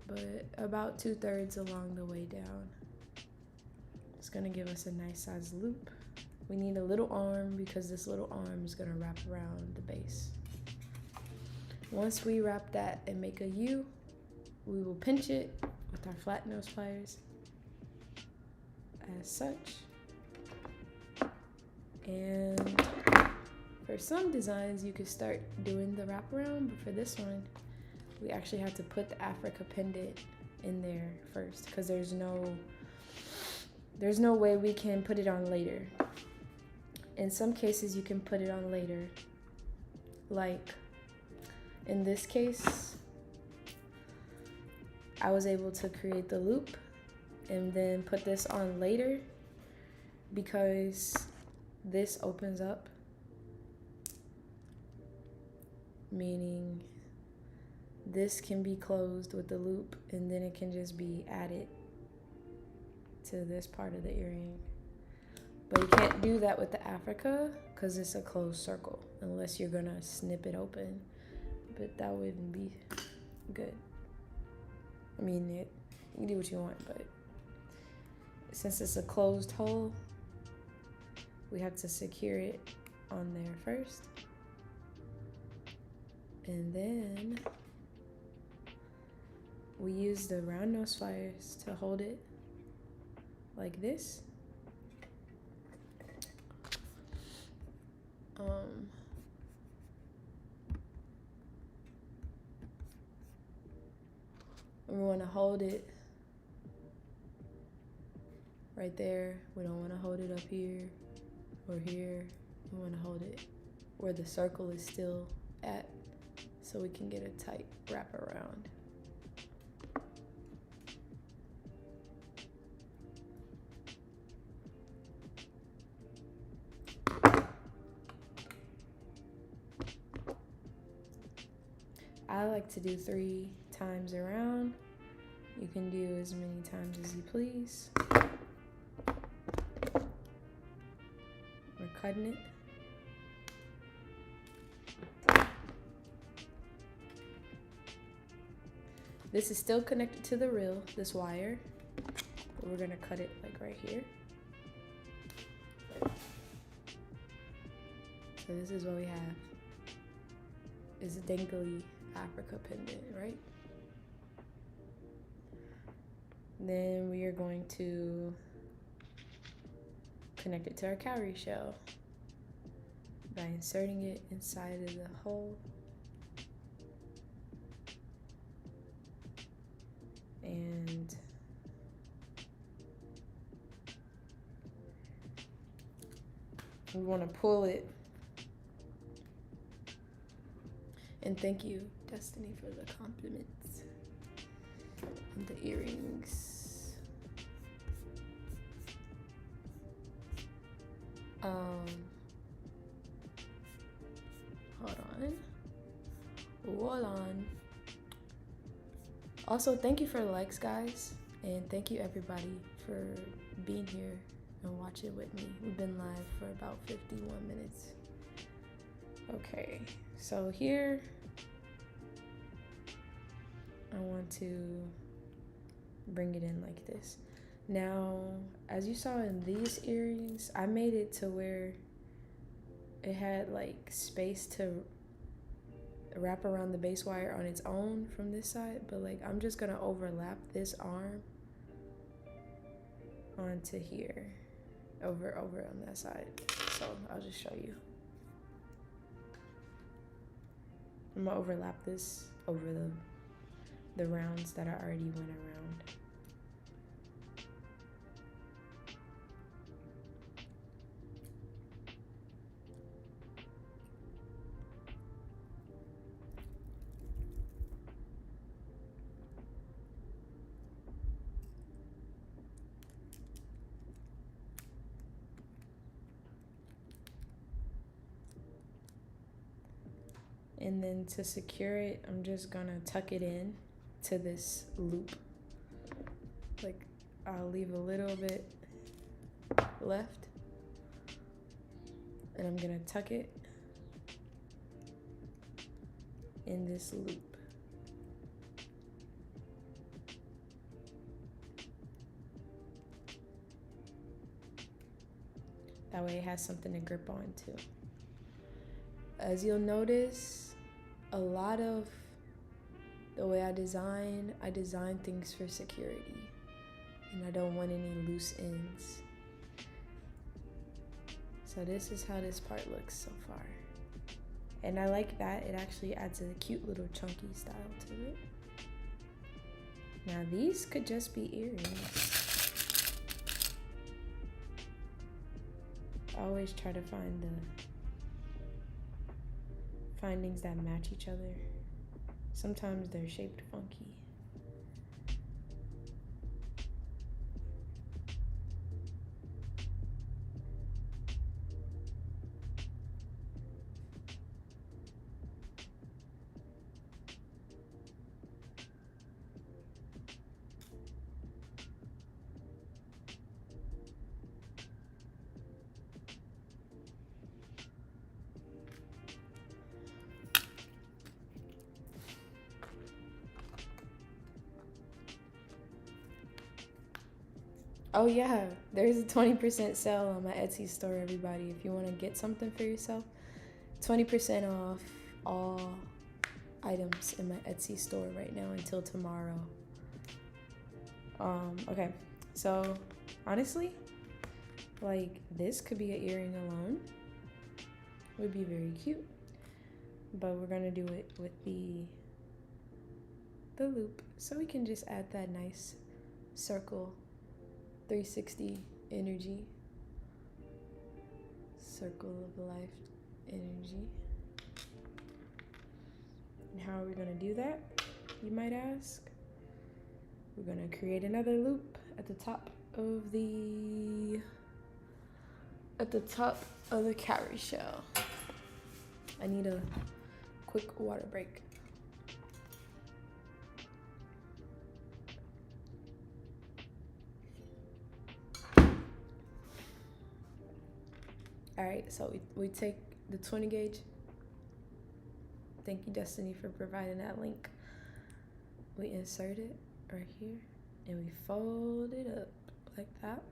but about 2/3 along the way down. It's gonna give us a nice size loop. We need a little arm because this little arm is gonna wrap around the base. Once we wrap that and make a U, we will pinch it with our flat nose pliers as such. And for some designs, you could start doing the wraparound, but for this one, we actually have to put the Africa pendant in there first because there's no way we can put it on later. In some cases, you can put it on later. Like in this case, I was able to create the loop and then put this on later because this opens up, meaning this can be closed with the loop and then it can just be added to this part of the earring. But you can't do that with the Africa because it's a closed circle unless you're gonna snip it open, but that wouldn't be good. I mean, you can do what you want, but since it's a closed hole, we have to secure it on there first. And then we use the round nose pliers to hold it like this. We want to hold it right there. We don't want to hold it up here or here. We want to hold it where the circle is still at, so we can get a tight wrap around. I like to do 3 times around. You can do as many times as you please. We're cutting it. This is still connected to the reel, this wire. But we're gonna cut it like right here. So this is what we have. It's a dangly Africa pendant, right? Then we are going to connect it to our cowrie shell by inserting it inside of the hole. And we want to pull it. And thank you, Destiny, for the compliments and the earrings. Hold on. Also, thank you for the likes, guys, and thank you everybody for being here and watching with me. We've been live for about 51 minutes. Okay, so here I want to bring it in like this. Now, as you saw in these earrings, I made it to where it had like space to wrap around the base wire on its own from this side, but like I'm just gonna overlap this arm onto here, over on that side. So I'll just show you. I'm gonna overlap this over the rounds that I already went around. And then to secure it, I'm just gonna tuck it in to this loop. Like, I'll leave a little bit left, and I'm gonna tuck it in this loop. That way it has something to grip on too. As you'll notice, a lot of the way I design things for security, and I don't want any loose ends. So this is how this part looks so far. And I like that it actually adds a cute little chunky style to it. Now these could just be earrings. I always try to find the findings that match each other. Sometimes they're shaped funky. Oh yeah, there's a 20% sale on my Etsy store, everybody. If you want to get something for yourself, 20% off all items in my Etsy store right now until tomorrow. Okay, so honestly, like this could be an earring alone. Would be very cute. But we're gonna do it with the loop, so we can just add that nice circle 360 energy, circle of life energy. And how are we gonna do that, you might ask? We're gonna create another loop at the top of the cowrie shell. I need a quick water break. All right, so we take the 20 gauge. Thank you, Destiny, for providing that link. We insert it right here and we fold it up like that.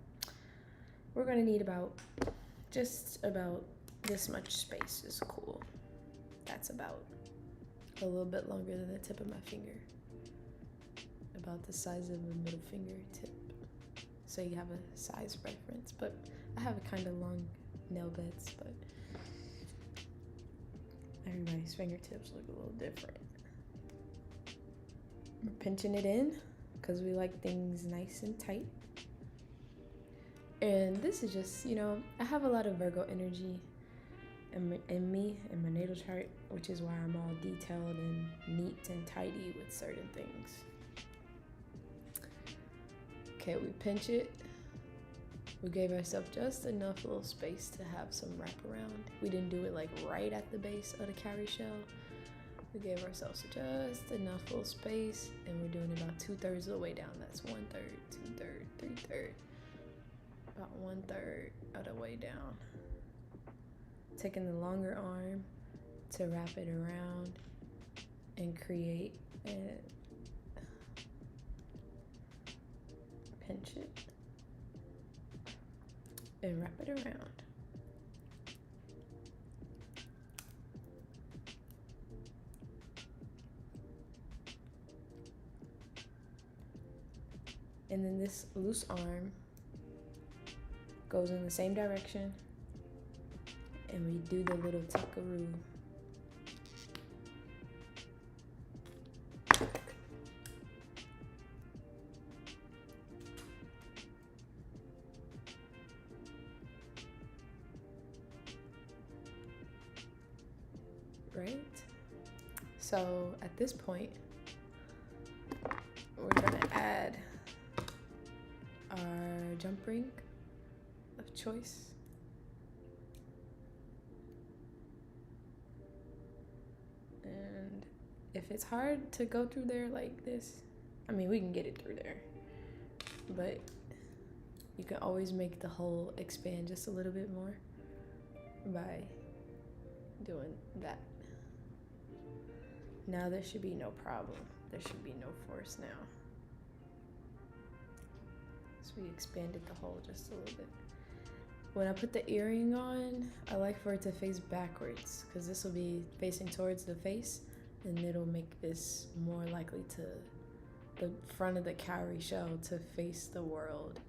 We're gonna need just about this much space is cool. That's about a little bit longer than the tip of my finger. About the size of a middle finger tip. So you have a size reference, but I have a kind of long nail beds, but everybody's fingertips look a little different. We're pinching it in because we like things nice and tight. And this is just, I have a lot of Virgo energy in me, in my natal chart, which is why I'm all detailed and neat and tidy with certain things. Okay, we pinch it. We gave ourselves just enough little space to have some wraparound. We didn't do it like right at the base of the cowrie shell. We gave ourselves just enough little space, and we're doing about 2/3 of the way down. That's 1/3, 2/3, 3/3. About 1/3 of the way down. Taking the longer arm to wrap it around and create and pinch it and wrap it around. And then this loose arm goes in the same direction, and we do the little tuckaroo. Right? So at this point, we're gonna add our jump ring of choice. And if it's hard to go through there like this, I mean, we can get it through there, but you can always make the hole expand just a little bit more by doing that. Now there should be no problem. There should be no force now. So we expanded the hole just a little bit. When I put the earring on, I like for it to face backwards, because this will be facing towards the face, and it'll make this more likely to the front of the cowrie shell to face the world,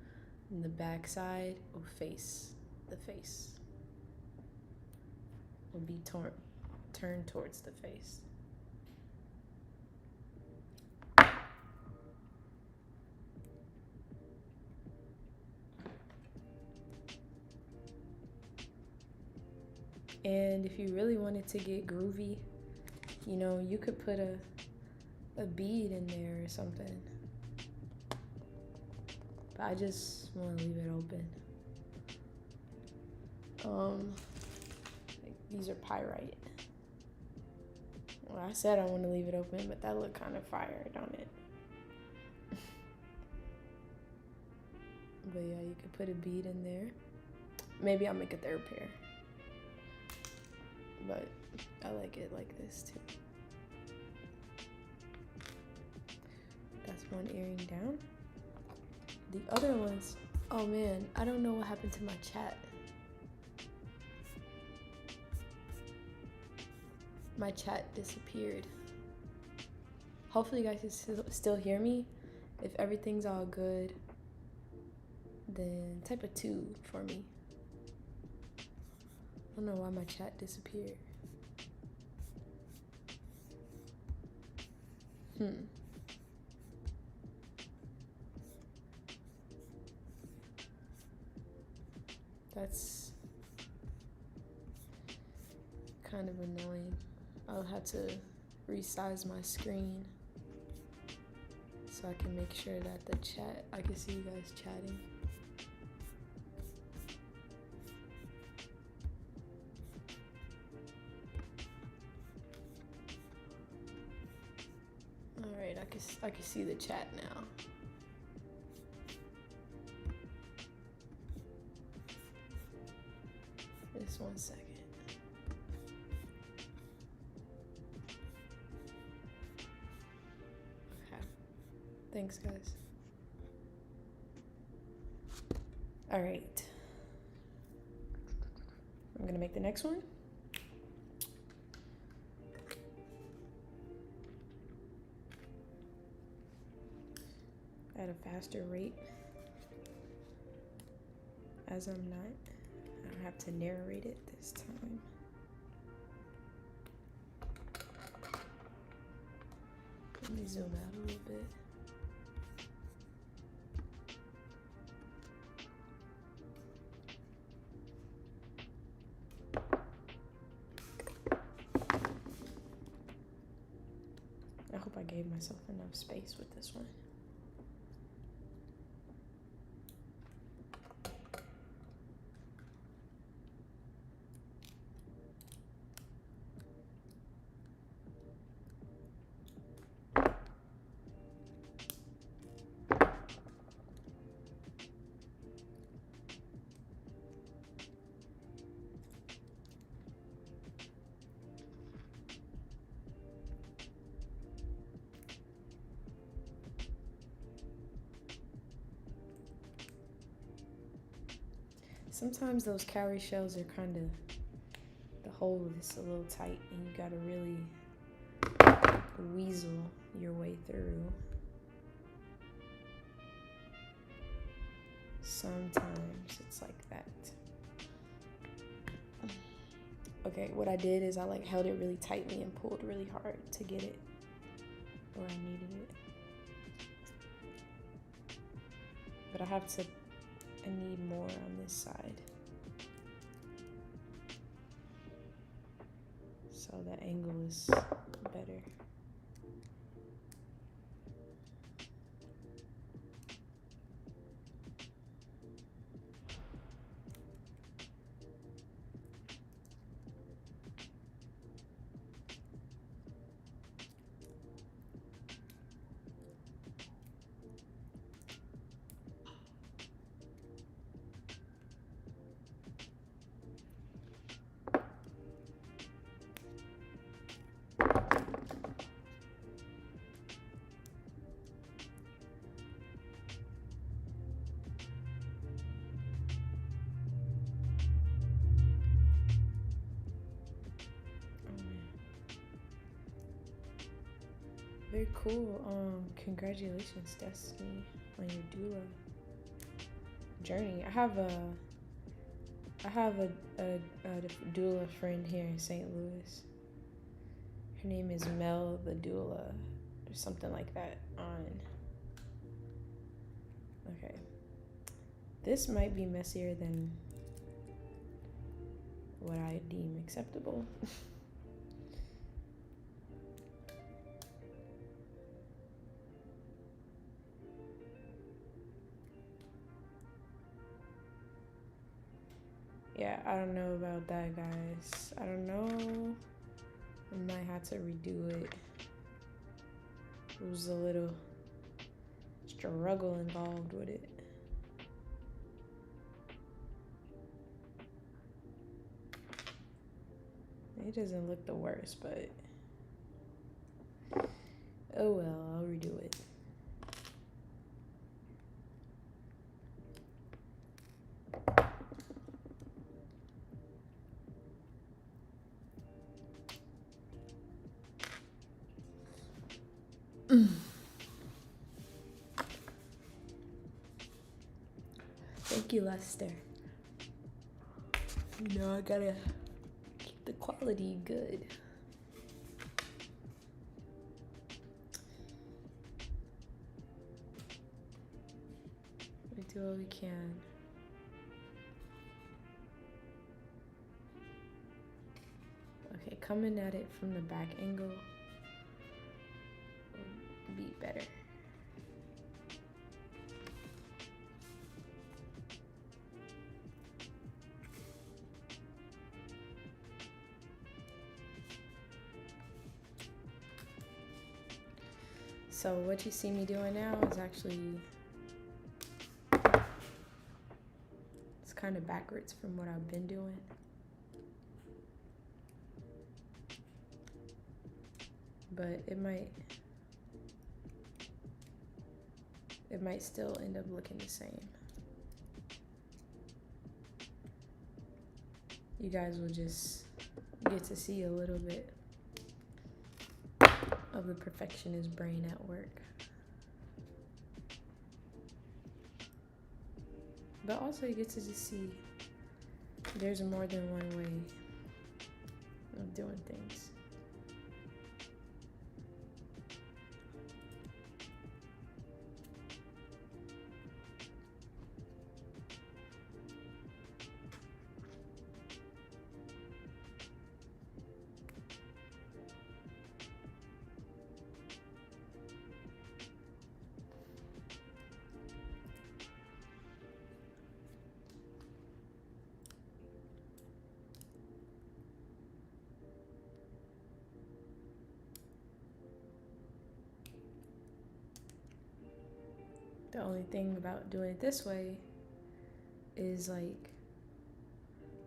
and the back side will face the face. Will be turned towards the face. And if you really wanted to get groovy, you could put a bead in there or something. But I just want to leave it open. These are pyrite. Well, I said I want to leave it open, but that looked kind of fire, don't it? But yeah, you could put a bead in there. Maybe I'll make a third pair. But I like it like this too. That's one earring down. The other ones, Oh man, I don't know what happened to my chat. My chat disappeared. Hopefully you guys can still hear me. If everything's all good, then type a 2 for me. I don't know why my chat disappeared. That's kind of annoying. I'll have to resize my screen so I can make sure that the chat, I can see you guys chatting. All right, I can see the chat now. Just 1 second. Okay. Thanks, guys. All right. I'm gonna make the next one. At a faster rate, as I don't have to narrate it this time. Let me zoom out a little bit. I hope I gave myself enough space with this one. Sometimes those cowrie shells are kind of, the hole is a little tight and you gotta really weasel your way through. Sometimes it's like that. Okay, what I did is I like held it really tightly and pulled really hard to get it where I needed it. But I need more on this side. So the angle is better. Very cool. Congratulations, Destiny, on your doula journey. I have a doula friend here in St. Louis. Her name is Mel the doula, or something like that. Okay. This might be messier than what I deem acceptable. Yeah, I don't know about that, guys. I don't know. I might have to redo it. It was a little struggle involved with it. It doesn't look the worst, but oh well, I'll redo it. Thank you, Lester. You know, I gotta keep the quality good. We do what we can. Okay, coming at it from the back angle would be better. So what you see me doing now is actually, it's kind of backwards from what I've been doing. But it might still end up looking the same. You guys will just get to see a little bit of the perfectionist brain at work. But also you get to just see there's more than one way of doing things. The only thing about doing it this way is like,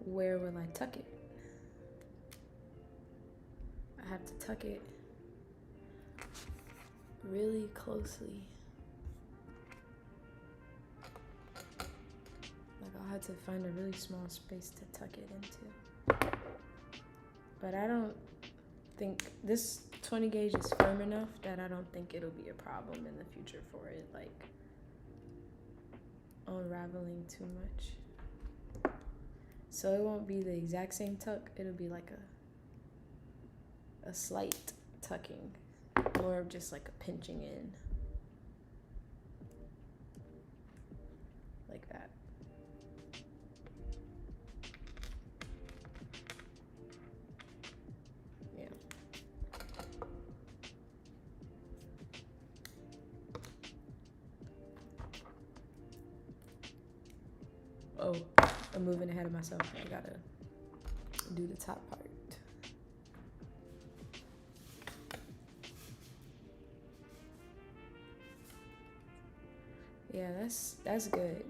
where will I tuck it? I have to tuck it really closely. Like I'll have to find a really small space to tuck it into. But I don't think this 20 gauge is firm enough that I don't think it'll be a problem in the future for it, like unraveling too much. So it won't be the exact same tuck, it'll be like a slight tucking, more of just like a pinching in, like that. Yeah. Oh, I'm moving ahead of myself. I gotta do the top part. Yeah, that's good.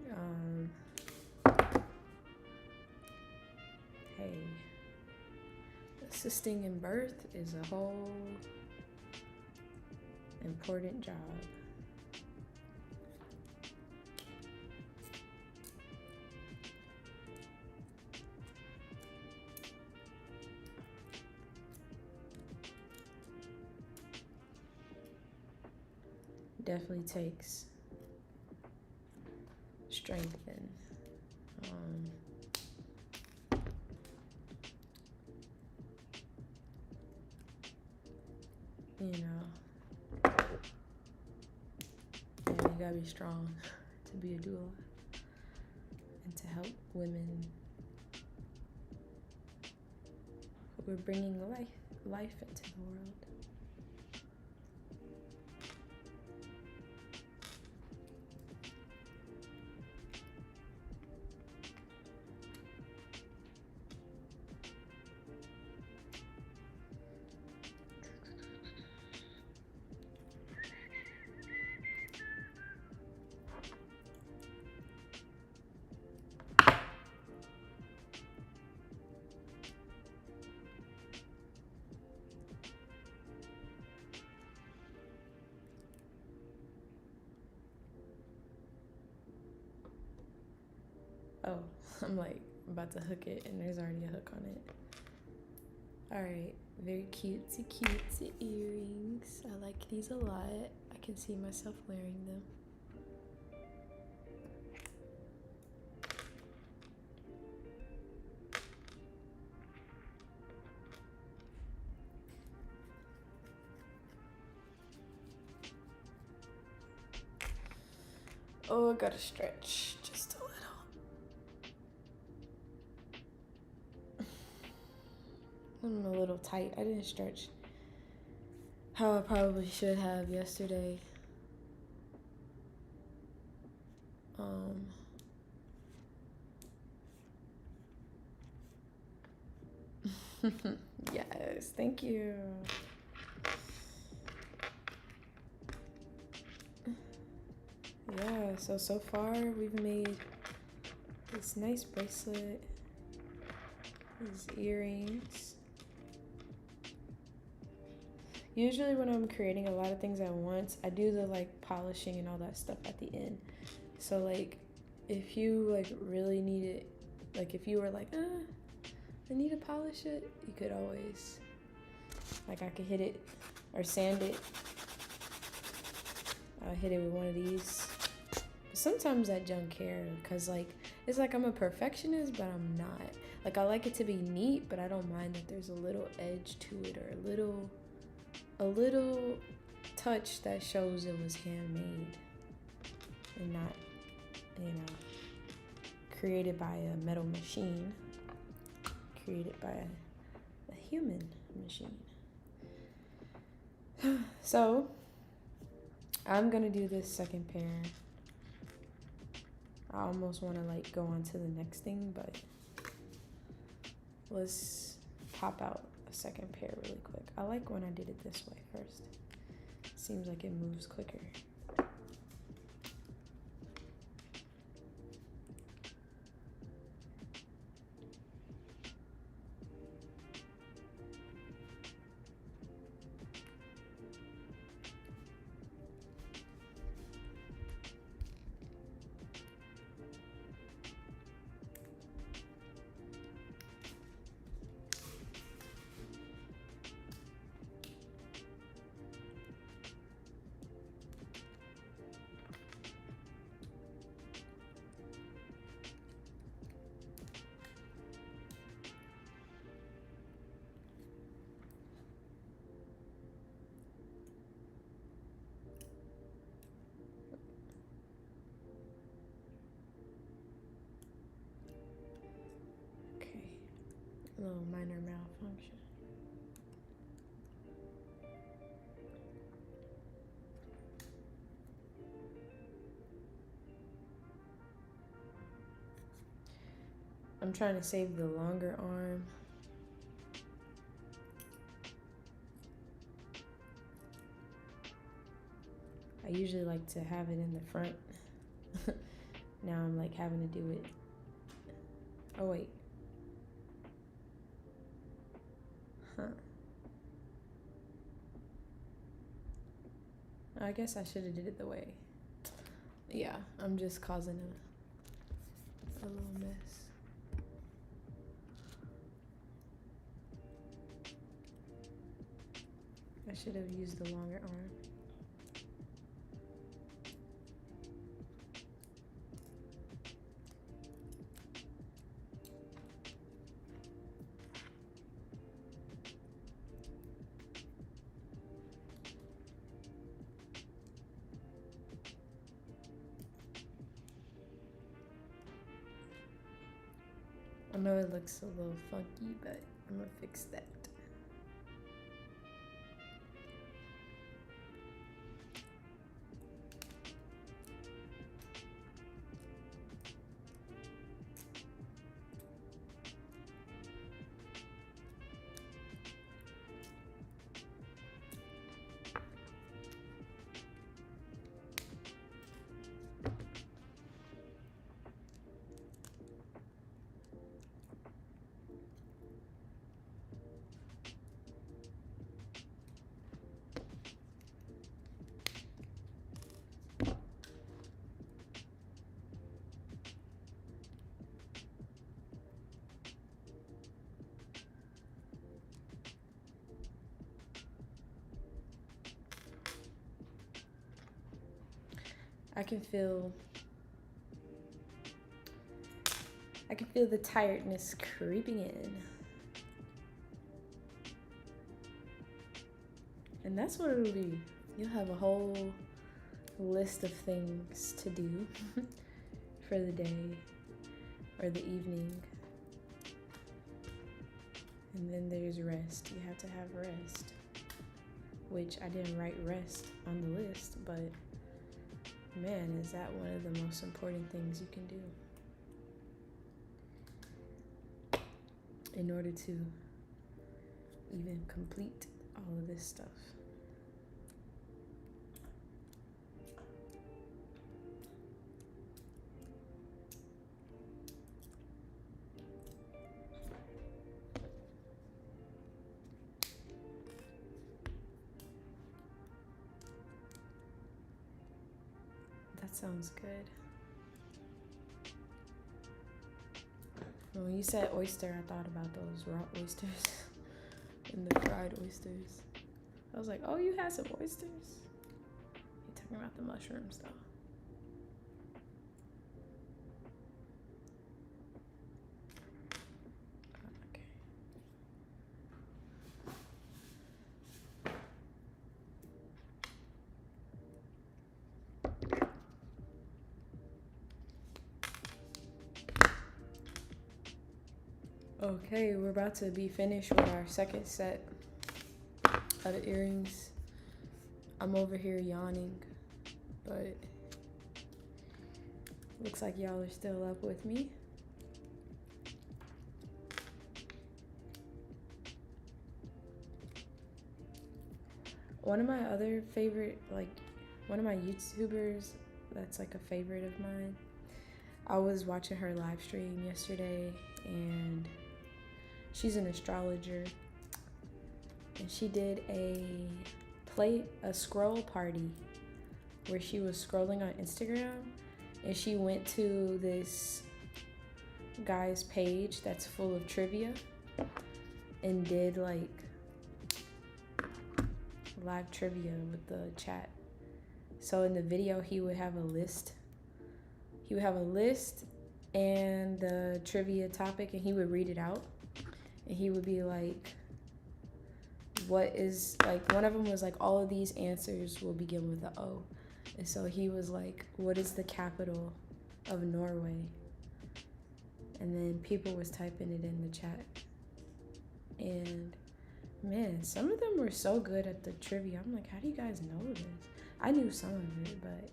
Hey, assisting in birth is a whole important job. Definitely takes strength and you know, yeah, you gotta be strong to be a doula and to help women who are bringing life into the world. Oh, I'm like about to hook it and there's already a hook on it. Alright, very cutesy earrings. I like these a lot. I can see myself wearing them. Oh, I gotta stretch just a little. I'm a little tight. I didn't stretch how I probably should have yesterday. Yes, thank you. Yeah, so far we've made this nice bracelet, these earrings. Usually when I'm creating a lot of things at once, I do the like polishing and all that stuff at the end. So like if you like really need it, like if you were like, I need to polish it, you could always, like I could hit it or sand it. I'll hit it with one of these. But sometimes I don't care because like, it's like I'm a perfectionist, but I'm not. Like I like it to be neat, but I don't mind that there's a little edge to it or a little touch that shows it was handmade and not, you know, created by a metal machine, created by a human machine. So I'm gonna do this second pair. I almost want to like go on to the next thing, but let's pop out a second pair really quick. I like when I did it this way first. Seems like it moves quicker. A little minor malfunction. I'm trying to save the longer arm. I usually like to have it in the front. Now I'm like having to do it. Oh wait. Huh. I guess I should have did it the way. Yeah, I'm just causing a little mess. I should have used the longer arm. I know it looks a little funky, but I'm gonna fix that. I can feel the tiredness creeping in. And that's what it'll be. You'll have a whole list of things to do for the day or the evening. And then there's rest. You have to have rest, which I didn't write rest on the list, but man, is that one of the most important things you can do in order to even complete all of this stuff. That sounds good. When you said oyster, I thought about those raw oysters and the fried oysters. I was like, oh, you had some oysters? You're talking about the mushrooms, though. Okay, we're about to be finished with our second set of earrings. I'm over here yawning, but looks like y'all are still up with me. One of my other favorite, one of my YouTubers that's like a favorite of mine, I was watching her live stream yesterday, and she's an astrologer, and she did a scroll party where she was scrolling on Instagram, and she went to this guy's page that's full of trivia and did like live trivia with the chat. So in the video, he would have a list. He would have a list and the trivia topic, and he would read it out. And he would be like, what is, like, one of them was like, all of these answers will begin with the O. And so he was like, what is the capital of Norway? And then people was typing it in the chat. And man, some of them were so good at the trivia. I'm like, how do you guys know this? I knew some of it, but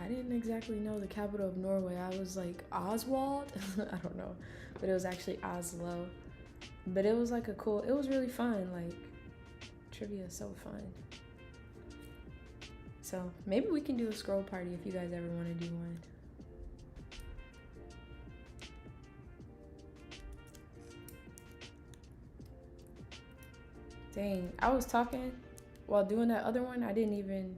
I didn't exactly know the capital of Norway. I was like, Oswald? I don't know. But it was actually Oslo. But it was like it was really fun. Like, trivia is so fun. So maybe we can do a scroll party if you guys ever want to do one. Dang, I was talking while doing that other one. I didn't even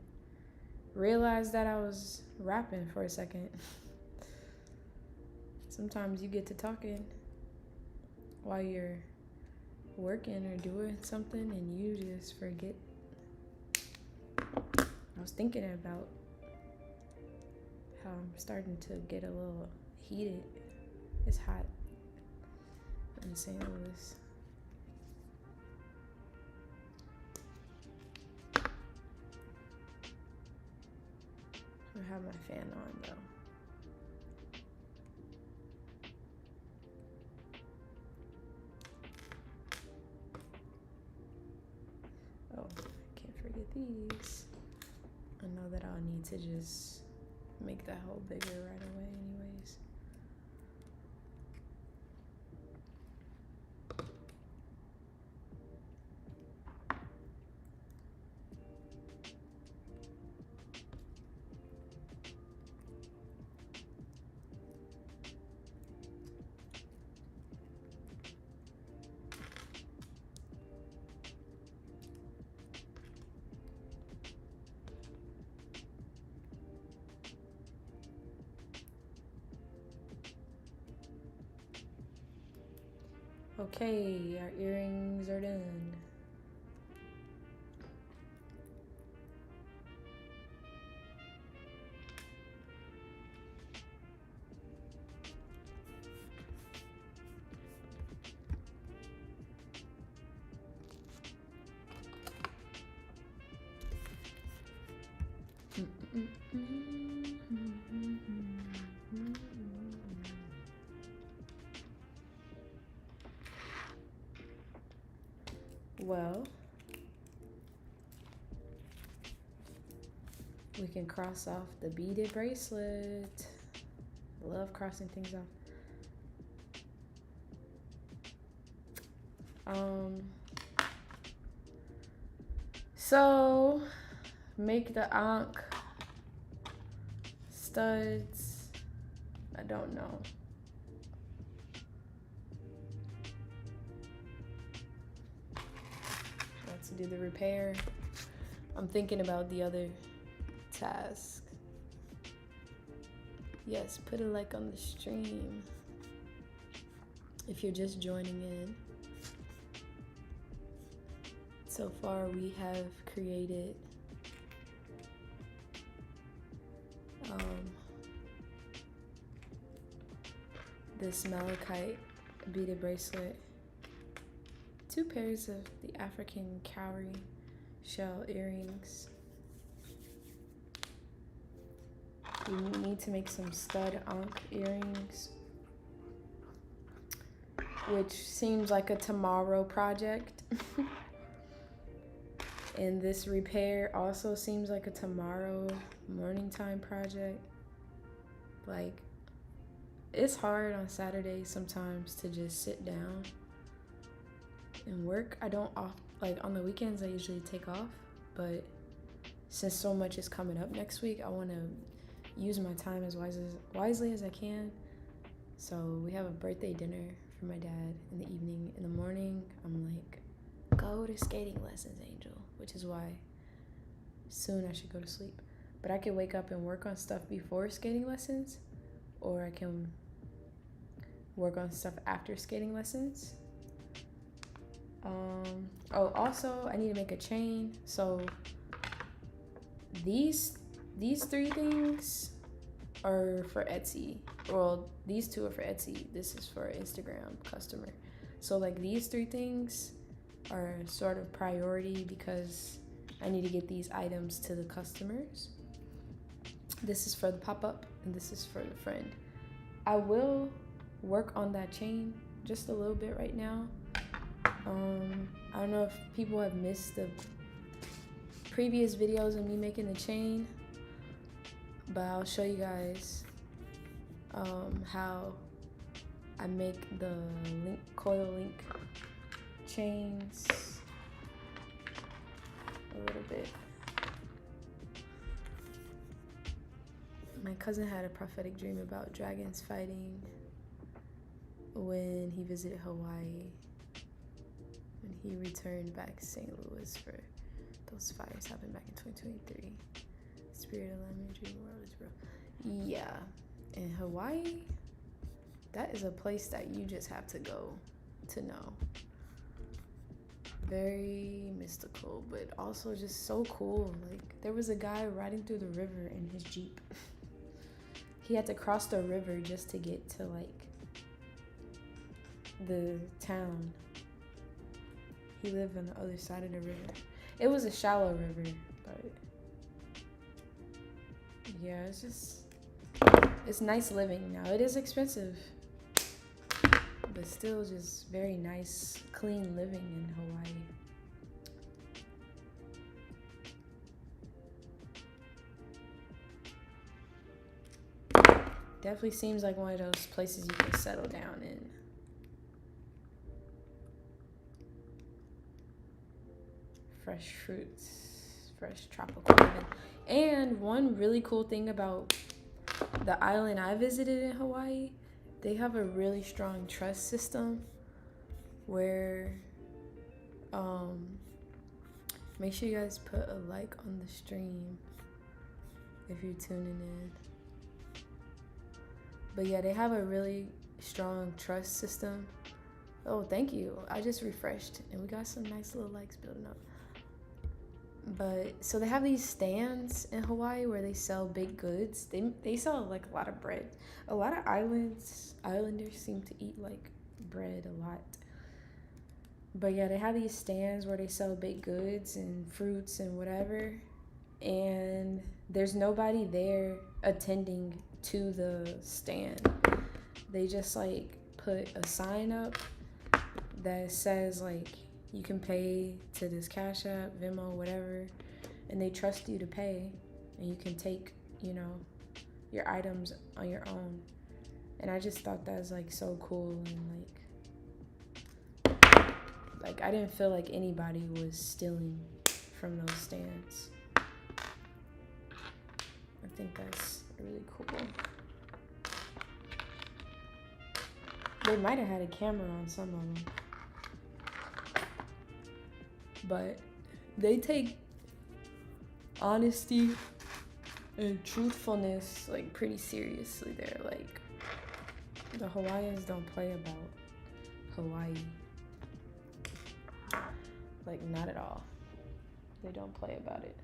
realize that I was rapping for a second. Sometimes you get to talking while you're working or doing something and you just forget. I was thinking about how I'm starting to get a little heated. It's hot in St. Louis. I have my fan on though. Oh, I can't forget these. I know that I'll need to just make that hole bigger right away anyways. Okay, our earrings are done. Well, we can cross off the beaded bracelet. Love crossing things off. So make the ankh studs. I don't know. Let's do the repair. I'm thinking about the other task. Yes, put a like on the stream if you're just joining in. So far we have created this malachite beaded bracelet, 2 pairs of the African cowrie shell earrings. We need to make some stud ankh earrings, which seems like a tomorrow project. And this repair also seems like a tomorrow morning time project. Like, it's hard on Saturdays sometimes to just sit down and work. I don't like on the weekends I usually take off, but since so much is coming up next week, I want to use my time as wisely as I can. So we have a birthday dinner for my dad in the evening. In the morning, I'm like, go to skating lessons, Angel, which is why soon I should go to sleep. But I could wake up and work on stuff before skating lessons, or I can work on stuff after skating lessons. Oh, also I need to make a chain. So these 3 things are for Etsy. Well, these 2 are for Etsy. This is for Instagram customer. So like these 3 things are sort of priority because I need to get these items to the customers. This is for the pop-up and this is for the friend. I will work on that chain just a little bit right now. I don't know if people have missed the previous videos of me making the chain, but I'll show you guys how I make the coil link chains a little bit. My cousin had a prophetic dream about dragons fighting when he visited Hawaii, when he returned back to St. Louis for those fires happened back in 2023. Spirit alignment, dream world is real. Yeah, in Hawaii, that is a place that you just have to go to know. Very mystical, but also just so cool. Like, there was a guy riding through the river in his Jeep. He had to cross the river just to get to like the town. He lived on the other side of the river. It was a shallow river, but yeah, it's nice living now. It is expensive, but still just very nice, clean living in Hawaii. Definitely seems like one of those places you can settle down in. Fresh fruits, fresh tropical living. And one really cool thing about the island I visited in Hawaii, they have a really strong trust system where make sure you guys put a like on the stream if you're tuning in. But yeah, they have a really strong trust system. Oh, thank you. I just refreshed and we got some nice little likes building up. But so they have these stands in Hawaii where they sell baked goods. They sell like a lot of bread. A lot of islanders seem to eat like bread a lot. But yeah, they have these stands where they sell baked goods and fruits and whatever. and there's nobody there attending to the stand. They just like put a sign up that says like you can pay to this Cash App, Venmo, whatever, and they trust you to pay, and you can take, you know, your items on your own. And I just thought that was like so cool, and like I didn't feel like anybody was stealing from those stands. I think that's really cool. They might have had a camera on some of them, but they take honesty and truthfulness like pretty seriously there. Like the Hawaiians don't play about Hawaii. Like not at all. They don't play about it.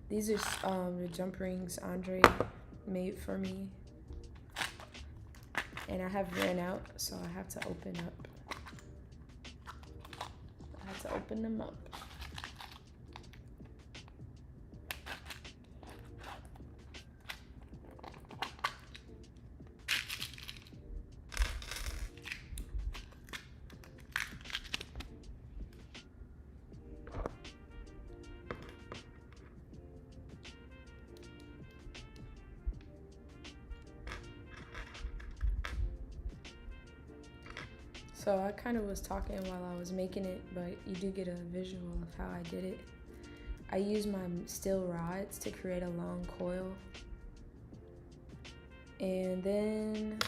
These are the jump rings Andre made for me. And I have ran out, so I have to open up. I have to open them up. So I kind of was talking while I was making it, but you do get a visual of how I did it. I used my steel rods to create a long coil. And then,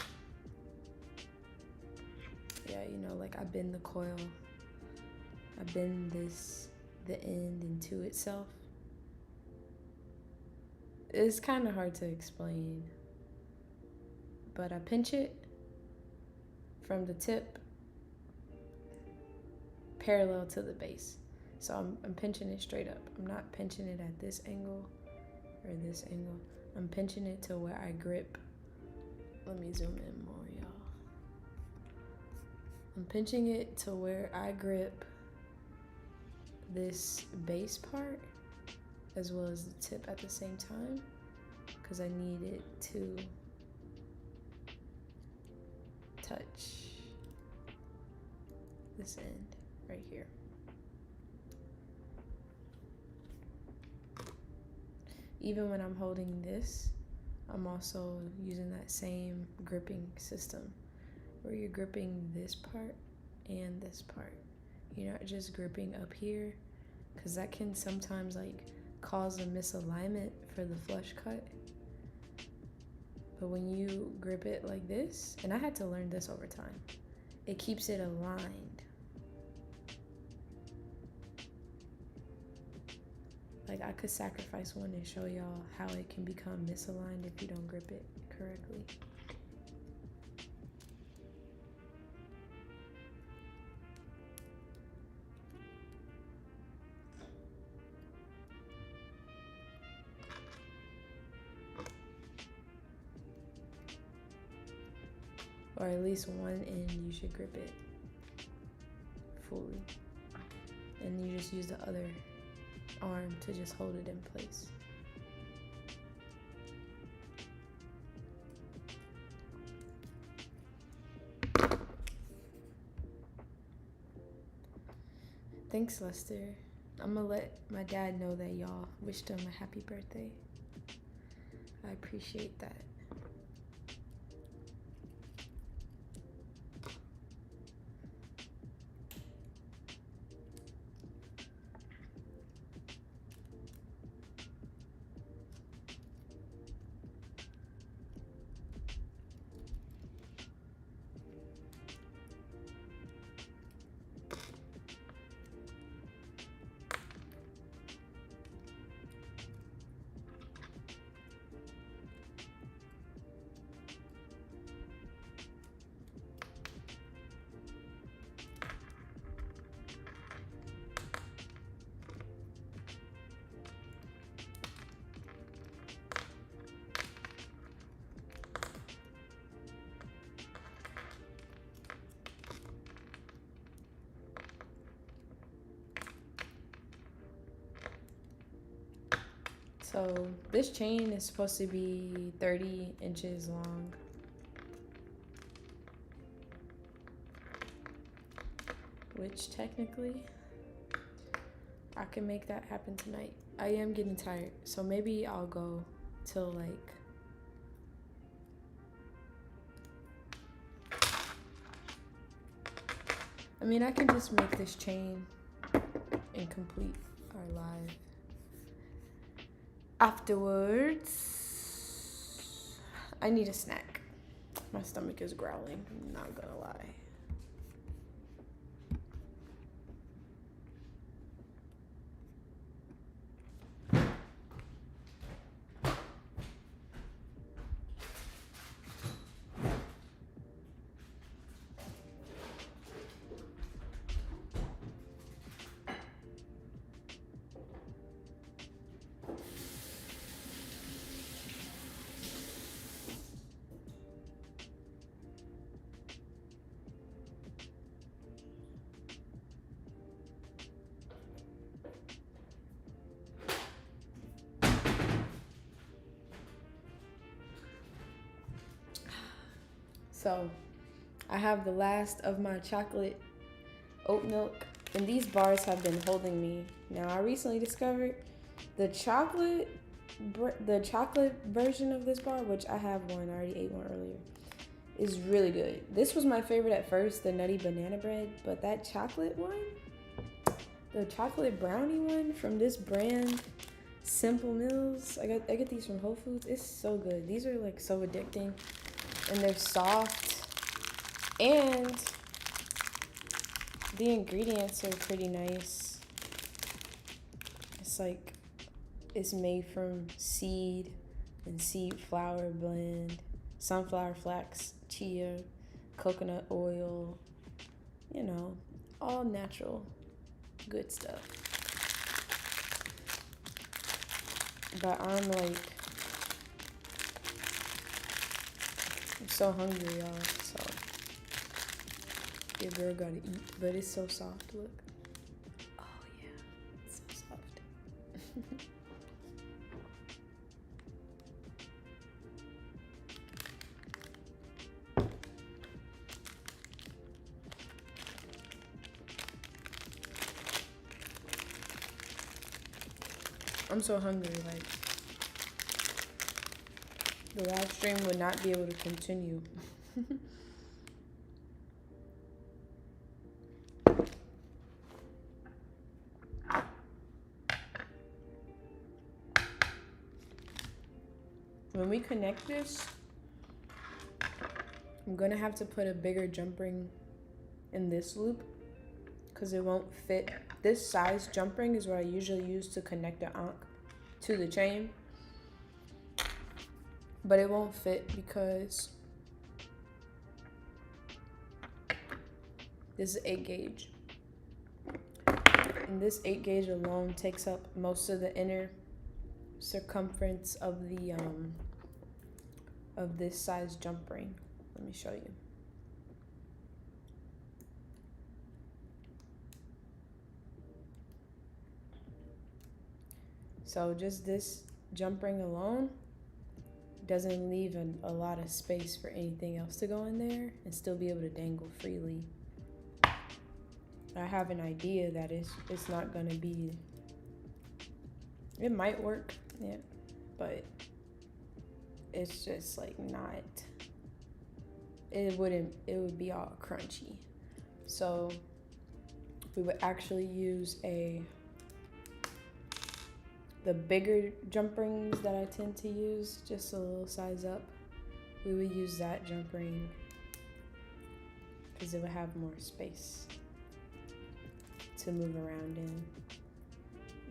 yeah, you know, like I bend the coil. I bend the end into itself. It's kind of hard to explain, but I pinch it from the tip parallel to the base. So I'm pinching it straight up. I'm not pinching it at this angle or this angle. I'm pinching it to where I grip. Let me zoom in more, y'all. I'm pinching it to where I grip this base part as well as the tip at the same time, because I need it to touch this end right here. Even when I'm holding this, I'm also using that same gripping system where you're gripping this part and this part. You're not just gripping up here, because that can sometimes like cause a misalignment for the flush cut. But when you grip it like this, and I had to learn this over time, it keeps it aligned. Like I could sacrifice one and show y'all how it can become misaligned if you don't grip it correctly. Or at least one end you should grip it fully. And you just use the other arm to just hold it in place. Thanks, Lester. I'm gonna let my dad know that y'all wished him a happy birthday. I appreciate that. So this chain is supposed to be 30 inches long. Which technically, I can make that happen tonight. I am getting tired, so maybe I'll go till like I mean, I can just make this chain and complete our live. Afterwards, I need a snack. My stomach is growling, I'm not gonna lie. So, I have the last of my chocolate oat milk, and these bars have been holding me. Now, I recently discovered the chocolate version of this bar, which I have one, I already ate one earlier, is really good. This was my favorite at first, the nutty banana bread, but that chocolate one, the chocolate brownie one from this brand, Simple Mills, I get these from Whole Foods. It's so good. These are like so addicting. And they're soft, and the ingredients are pretty nice. It's like, it's made from seed and seed flour blend, sunflower flax, chia, coconut oil, you know, all natural, good stuff. But I'm so hungry, y'all, so your girl gotta eat, but it's so soft, look. Oh yeah, it's so soft. I'm so hungry, like, the live stream would not be able to continue. When we connect this, I'm gonna have to put a bigger jump ring in this loop because it won't fit. This size jump ring is what I usually use to connect the ankh to the chain. But it won't fit because this is 8 gauge. And this 8 gauge alone takes up most of the inner circumference of the of this size jump ring. Let me show you. So just this jump ring alone doesn't leave a lot of space for anything else to go in there and still be able to dangle freely. I have an idea that it's not gonna be, it might work, yeah, but it's just like not, it would be all crunchy. So we would actually use the bigger jump rings that I tend to use, just a little size up. We would use that jump ring because it would have more space to move around in.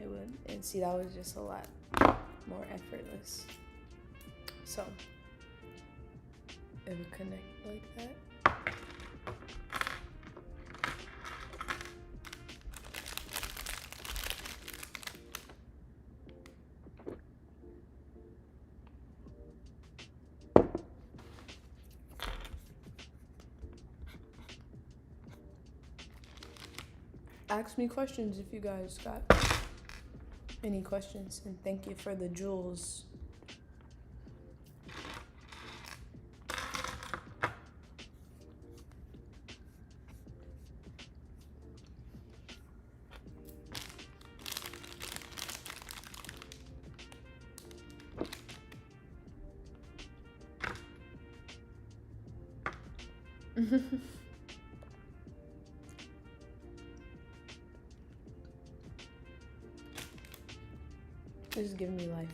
It would, and see, that was just a lot more effortless. So it would connect like that. Ask me questions if you guys got any questions, and thank you for the jewels. This is giving me life.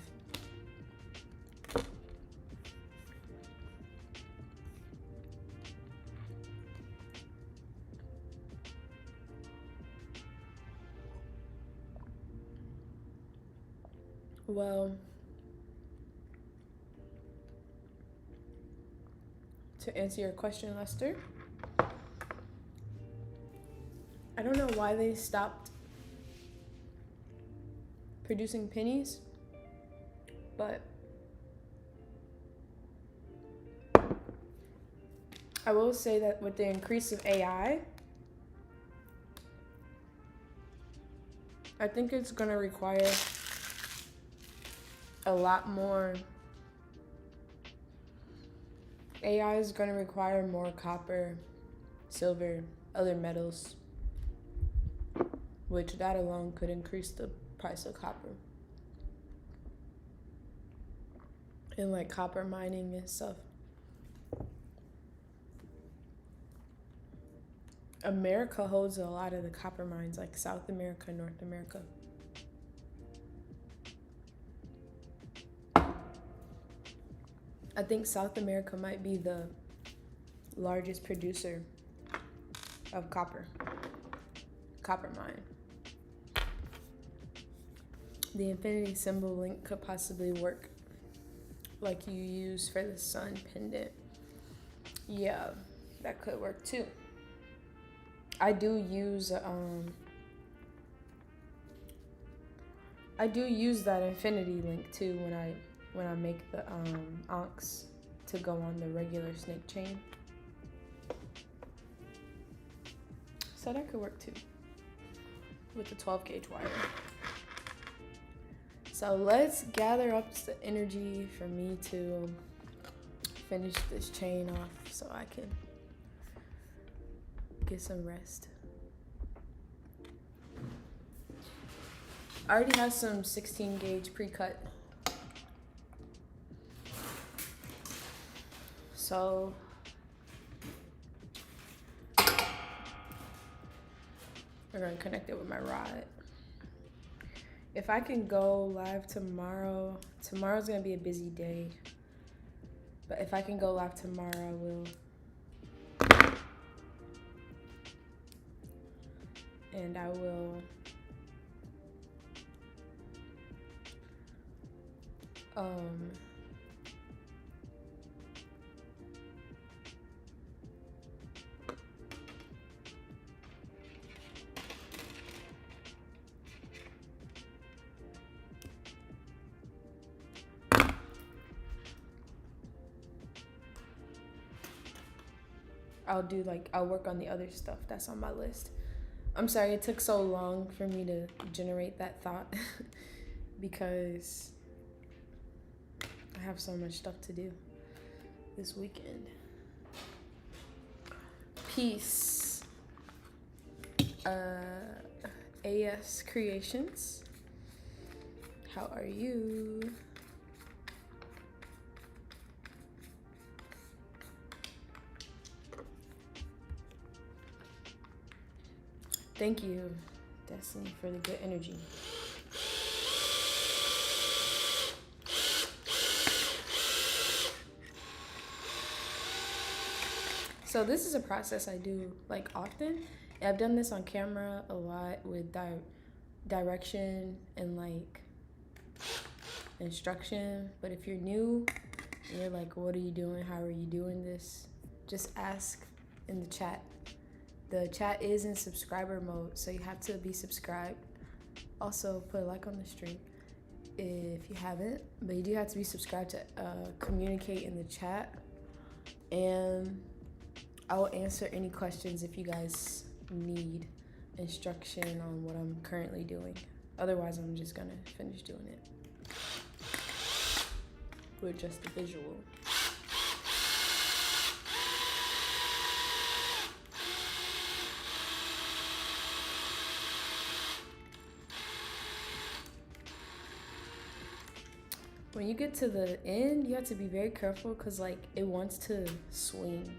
Well, to answer your question, Lester, I don't know why they stopped producing pennies, but I will say that with the increase of AI, I think it's going to require a lot more. AI is going to require more copper, silver, other metals, which that alone could increase the price of copper. And like copper mining and stuff. America holds a lot of the copper mines, like South America, North America. I think South America might be the largest producer of copper mine. The infinity symbol link could possibly work like you use for the sun pendant. Yeah, that could work too. I do use that infinity link too when I make the onks to go on the regular snake chain. So that could work too with the 12 gauge wire. So let's gather up the energy for me to finish this chain off so I can get some rest. I already have some 16 gauge pre-cut. So we're gonna connect it with my rod. If I can go live tomorrow's gonna be a busy day. But if I can go live tomorrow, I will. And I will I'll work on the other stuff that's on my list. I'm sorry it took so long for me to generate that thought because I have so much stuff to do this weekend. Peace. AS Creations. How are you? Thank you, Destiny, for the good energy. So this is a process I do like often. I've done this on camera a lot with direction and like instruction. But if you're new and you're like, what are you doing? How are you doing this? Just ask in the chat. The chat is in subscriber mode, so you have to be subscribed. Also, put a like on the stream if you haven't, but you do have to be subscribed to communicate in the chat. And I will answer any questions if you guys need instruction on what I'm currently doing. Otherwise, I'm just gonna finish doing it with just the visual. When you get to the end, you have to be very careful because like it wants to swing.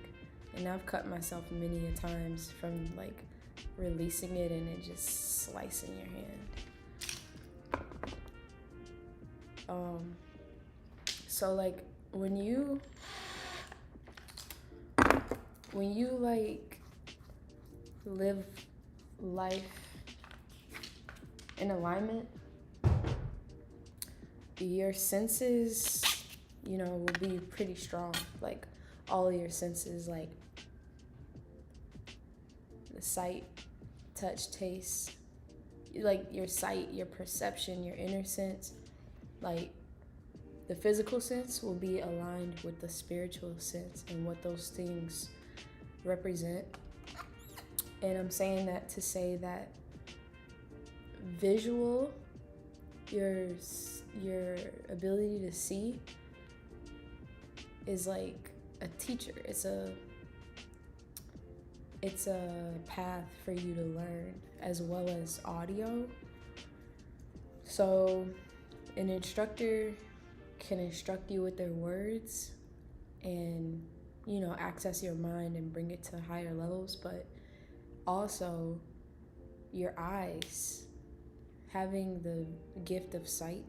And I've cut myself many a times from like releasing it and it just slicing your hand. So like when you like live life in alignment, your senses, you know, will be pretty strong. Like all of your senses, like the sight, touch, taste, like your sight, your perception, your inner sense, like the physical sense will be aligned with the spiritual sense and what those things represent. And I'm saying that to say that visual, your ability to see is like a teacher. It's a path for you to learn, as well as audio. So an instructor can instruct you with their words and, you know, access your mind and bring it to higher levels, but also your eyes, having the gift of sight,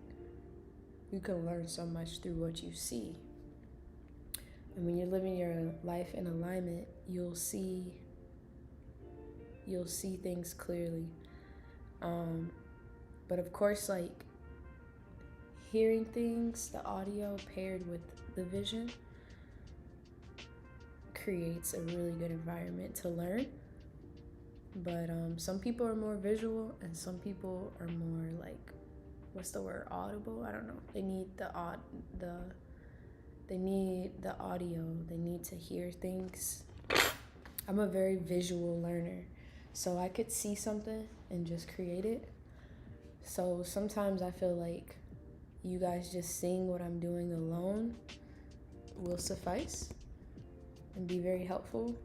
you can learn so much through what you see. And when you're living your life in alignment, you'll see things clearly. But of course, like hearing things, the audio paired with the vision creates a really good environment to learn. But some people are more visual and some people are more like, what's the word, audible? I don't know. They need the audio. They need to hear things. I'm a very visual learner, so I could see something and just create it. So sometimes I feel like you guys just seeing what I'm doing alone will suffice and be very helpful.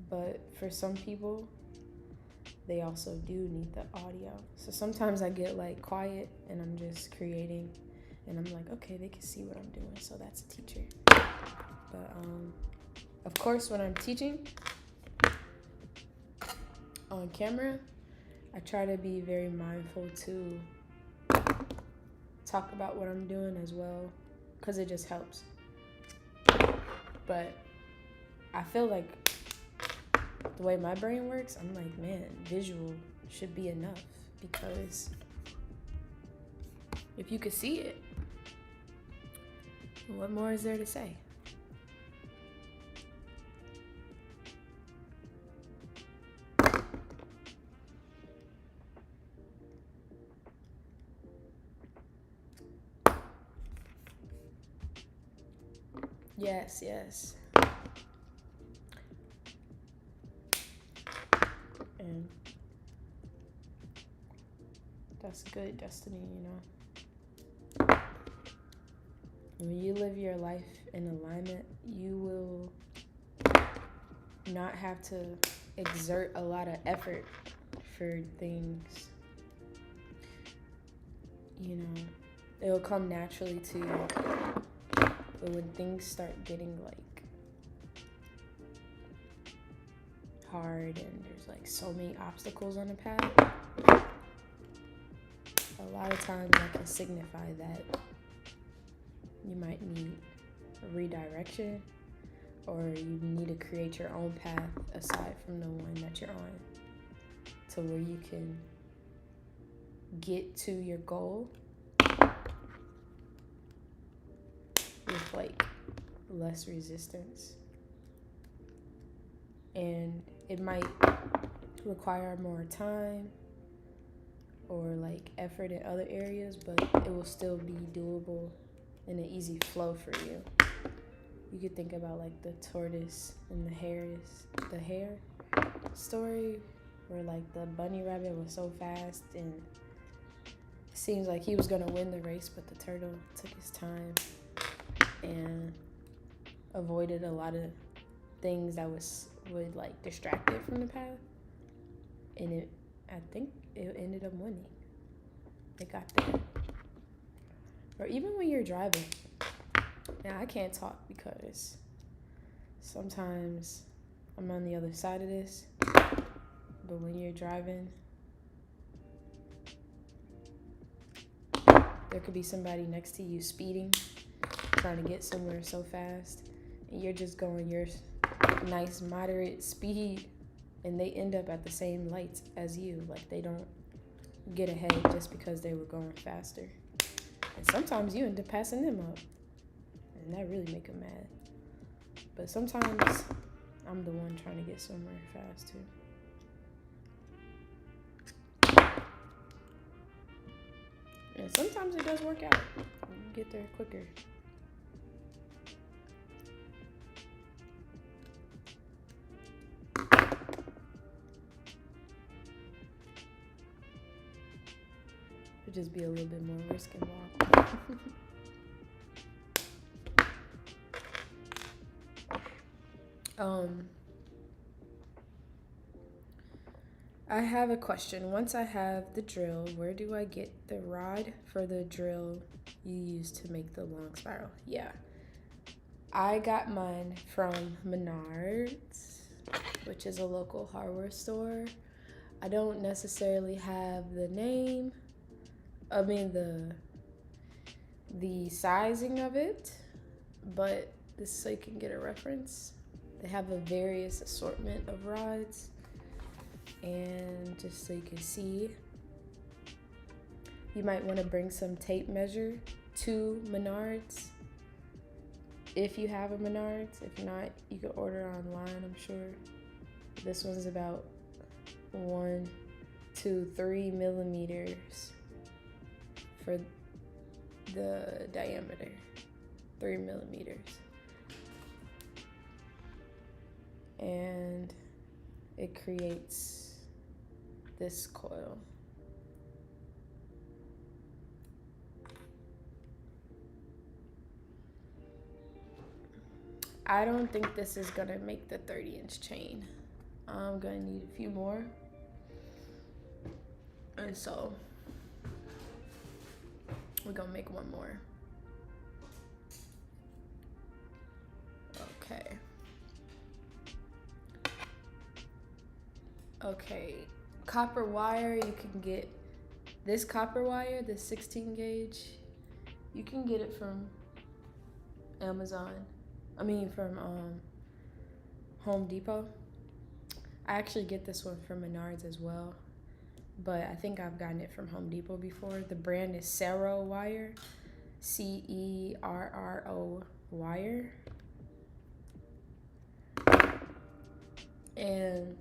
But for some people, they also do need the audio. So sometimes I get like quiet and I'm just creating and I'm like, okay, they can see what I'm doing, so that's a teacher. But of course, when I'm teaching on camera, I try to be very mindful to talk about what I'm doing as well, because it just helps. But I feel like the way my brain works, I'm like, man, visual should be enough, because if you could see it, what more is there to say? Yes. And that's good destiny, you know. When you live your life in alignment, you will not have to exert a lot of effort for things. You know, it'll come naturally to you. But when things start getting like hard and there's like so many obstacles on the path, a lot of times that can signify that you might need a redirection, or you need to create your own path aside from the one that you're on, to where you can get to your goal with like less resistance. And it might require more time or like effort in other areas, but it will still be doable in an easy flow for you. You could think about like the tortoise and the hare story, where like the bunny rabbit was so fast and Seems like he was gonna win the race, but the turtle took his time and avoided a lot of things that would like distract it from the path. And I think it ended up winning. It got there. Or even when you're driving. Now I can't talk because sometimes I'm on the other side of this. But when you're driving, there could be somebody next to you speeding, trying to get somewhere so fast, and you're just going your nice moderate speed, and they end up at the same lights as you. Like, they don't get ahead just because they were going faster. And sometimes you end up passing them up, and that really make them mad. But sometimes I'm the one trying to get somewhere fast too. And sometimes it does work out. You get there quicker. It'd just be a little bit more risk involved. I have a question. Once I have the drill, where do I get the rod for the drill you use to make the long spiral? Yeah. I got mine from Menards, which is a local hardware store. I don't necessarily have the name. I mean the sizing of it, but this so you can get a reference. They have a various assortment of rods. And just so you can see, you might want to bring some tape measure to Menards if you have a Menards. If not, you can order online, I'm sure. This one's about 1 to 3 millimeters for the diameter. 3 millimeters. And it creates this coil. I don't think this is gonna make the 30-inch chain. I'm gonna need a few more. And so we're gonna make one more. Okay. Okay, copper wire, you can get this copper wire, this 16 gauge, you can get it from Amazon. From Home Depot. I actually get this one from Menards as well, but I think I've gotten it from Home Depot before. The brand is Cerro Wire, Cerro wire. And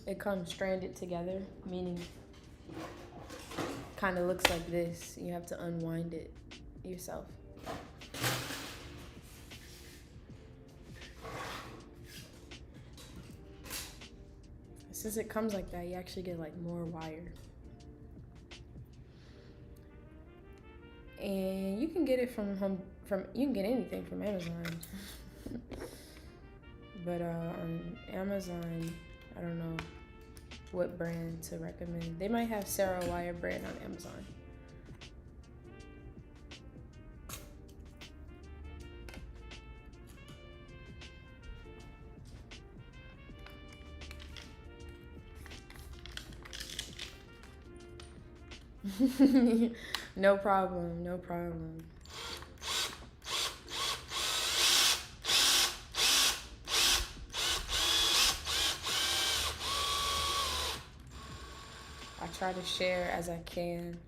it comes stranded together, meaning kind of looks like this. You have to unwind it yourself. Since it comes like that, you actually get like more wire. And you can get it you can get anything from Amazon. But on Amazon, I don't know what brand to recommend. They might have Cerro Wire brand on Amazon. No problem, no problem. I try to share as I can.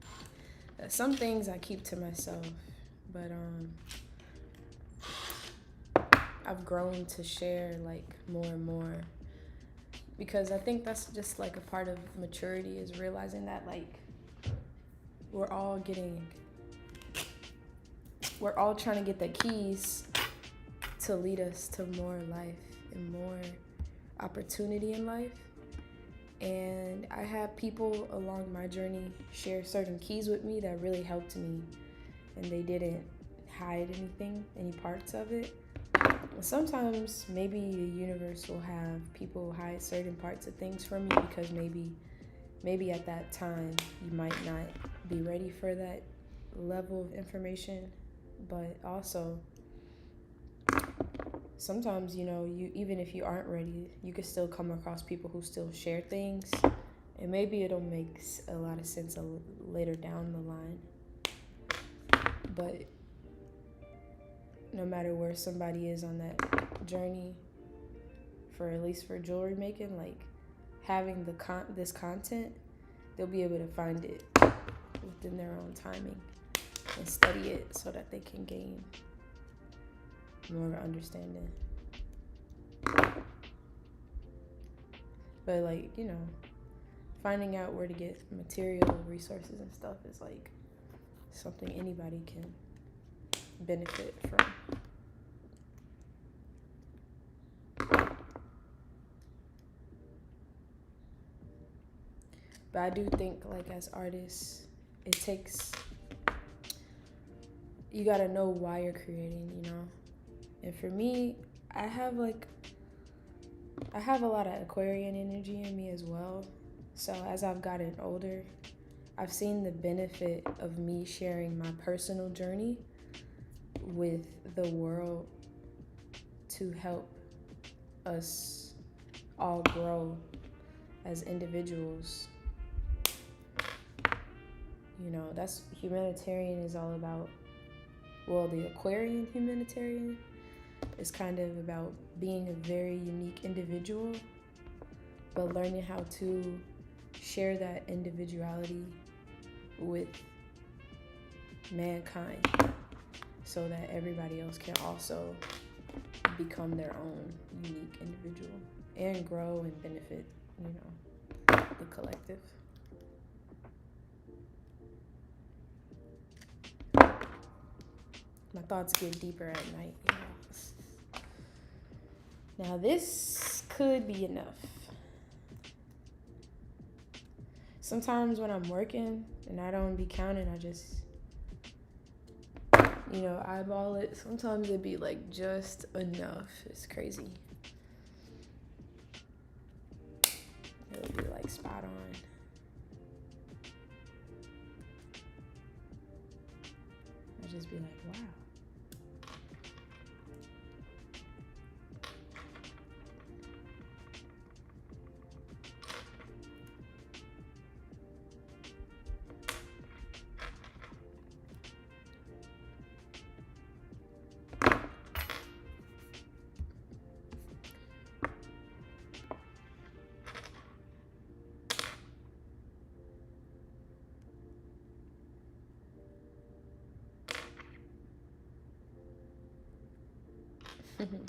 Some things I keep to myself, but I've grown to share like more and more, because I think that's just like a part of maturity, is realizing that like we're all trying to get the keys to lead us to more life and more opportunity in life. And I had people along my journey share certain keys with me that really helped me, and they didn't hide anything, any parts of it. And sometimes maybe the universe will have people hide certain parts of things from you because maybe at that time you might not be ready for that level of information. But also sometimes, you even if you aren't ready, you could still come across people who still share things, and maybe it'll make a lot of sense later down the line. But no matter where somebody is on that journey, at least for jewelry making, like having this content, they'll be able to find it within their own timing and study it so that they can gain more of an understanding. But finding out where to get material resources and stuff is like something anybody can benefit from. But I do think, like, as artists, you gotta know why you're creating, And for me, I have a lot of Aquarian energy in me as well. So as I've gotten older, I've seen the benefit of me sharing my personal journey with the world to help us all grow as individuals. That's humanitarian is all about. Well, the Aquarian humanitarian is kind of about being a very unique individual, but learning how to share that individuality with mankind so that everybody else can also become their own unique individual and grow and benefit, the collective. My thoughts get deeper at night, Now this could be enough. Sometimes when I'm working and I don't be counting, I just, eyeball it. Sometimes it'd be like just enough. It's crazy. It'll be like spot on. I just be like, wow.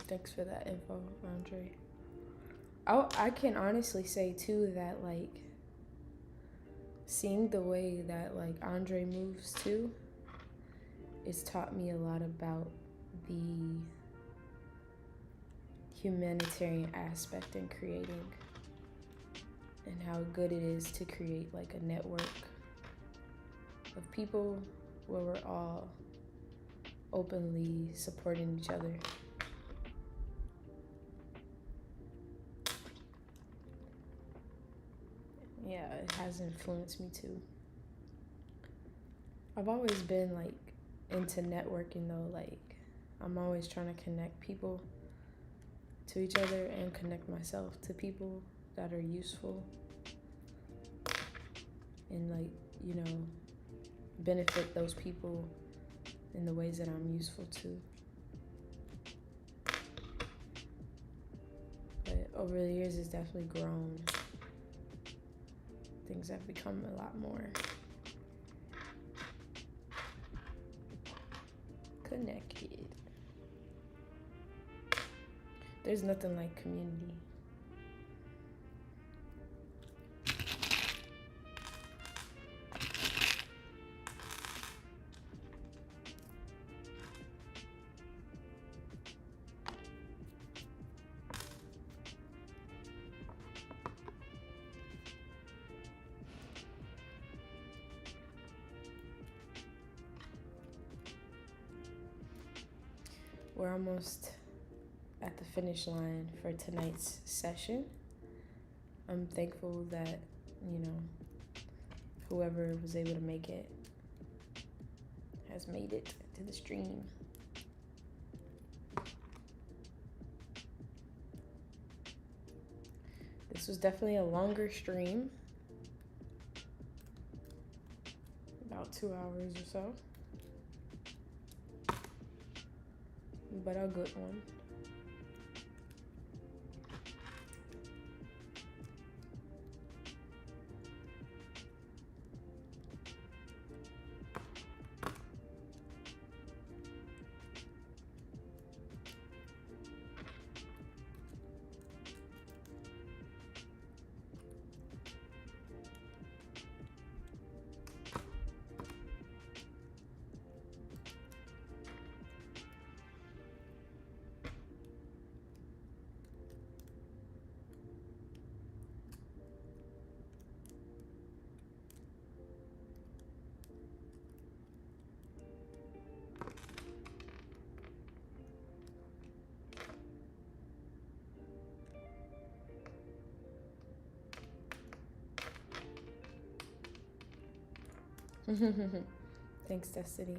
Thanks for that info, Andre. I can honestly say too that like seeing the way that like Andre moves too, it's taught me a lot about the humanitarian aspect in creating and how good it is to create like a network of people where we're all openly supporting each other. Yeah, it has influenced me too. I've always been like into networking though, like I'm always trying to connect people to each other and connect myself to people that are useful and like, benefit those people in the ways that I'm useful to. But over the years, it's definitely grown. Things have become a lot more connected. There's nothing like community. we're almost at the finish line for tonight's session. I'm thankful that, you know, whoever was able to make it has made it to the stream. This was definitely a longer stream, about 2 hours or so, but a good one. Thanks, Destiny.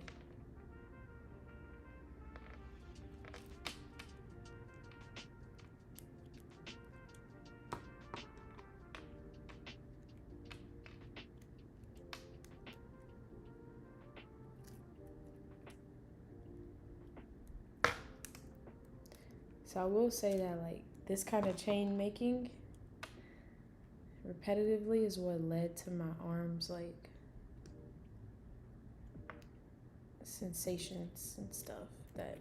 So I will say that, like, this kind of chain making repetitively is what led to my arms, like, sensations and stuff that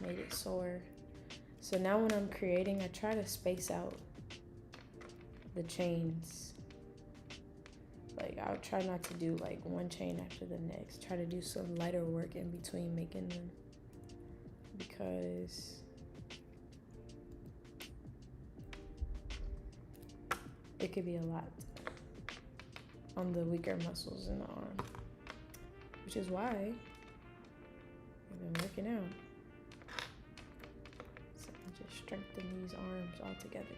made it sore. So now when I'm creating, I try to space out the chains. Like, I'll try not to do like one chain after the next. Try to do some lighter work in between making them, because it could be a lot on the weaker muscles in the arm, which is why I've been working out. So I can just strengthen these arms all together.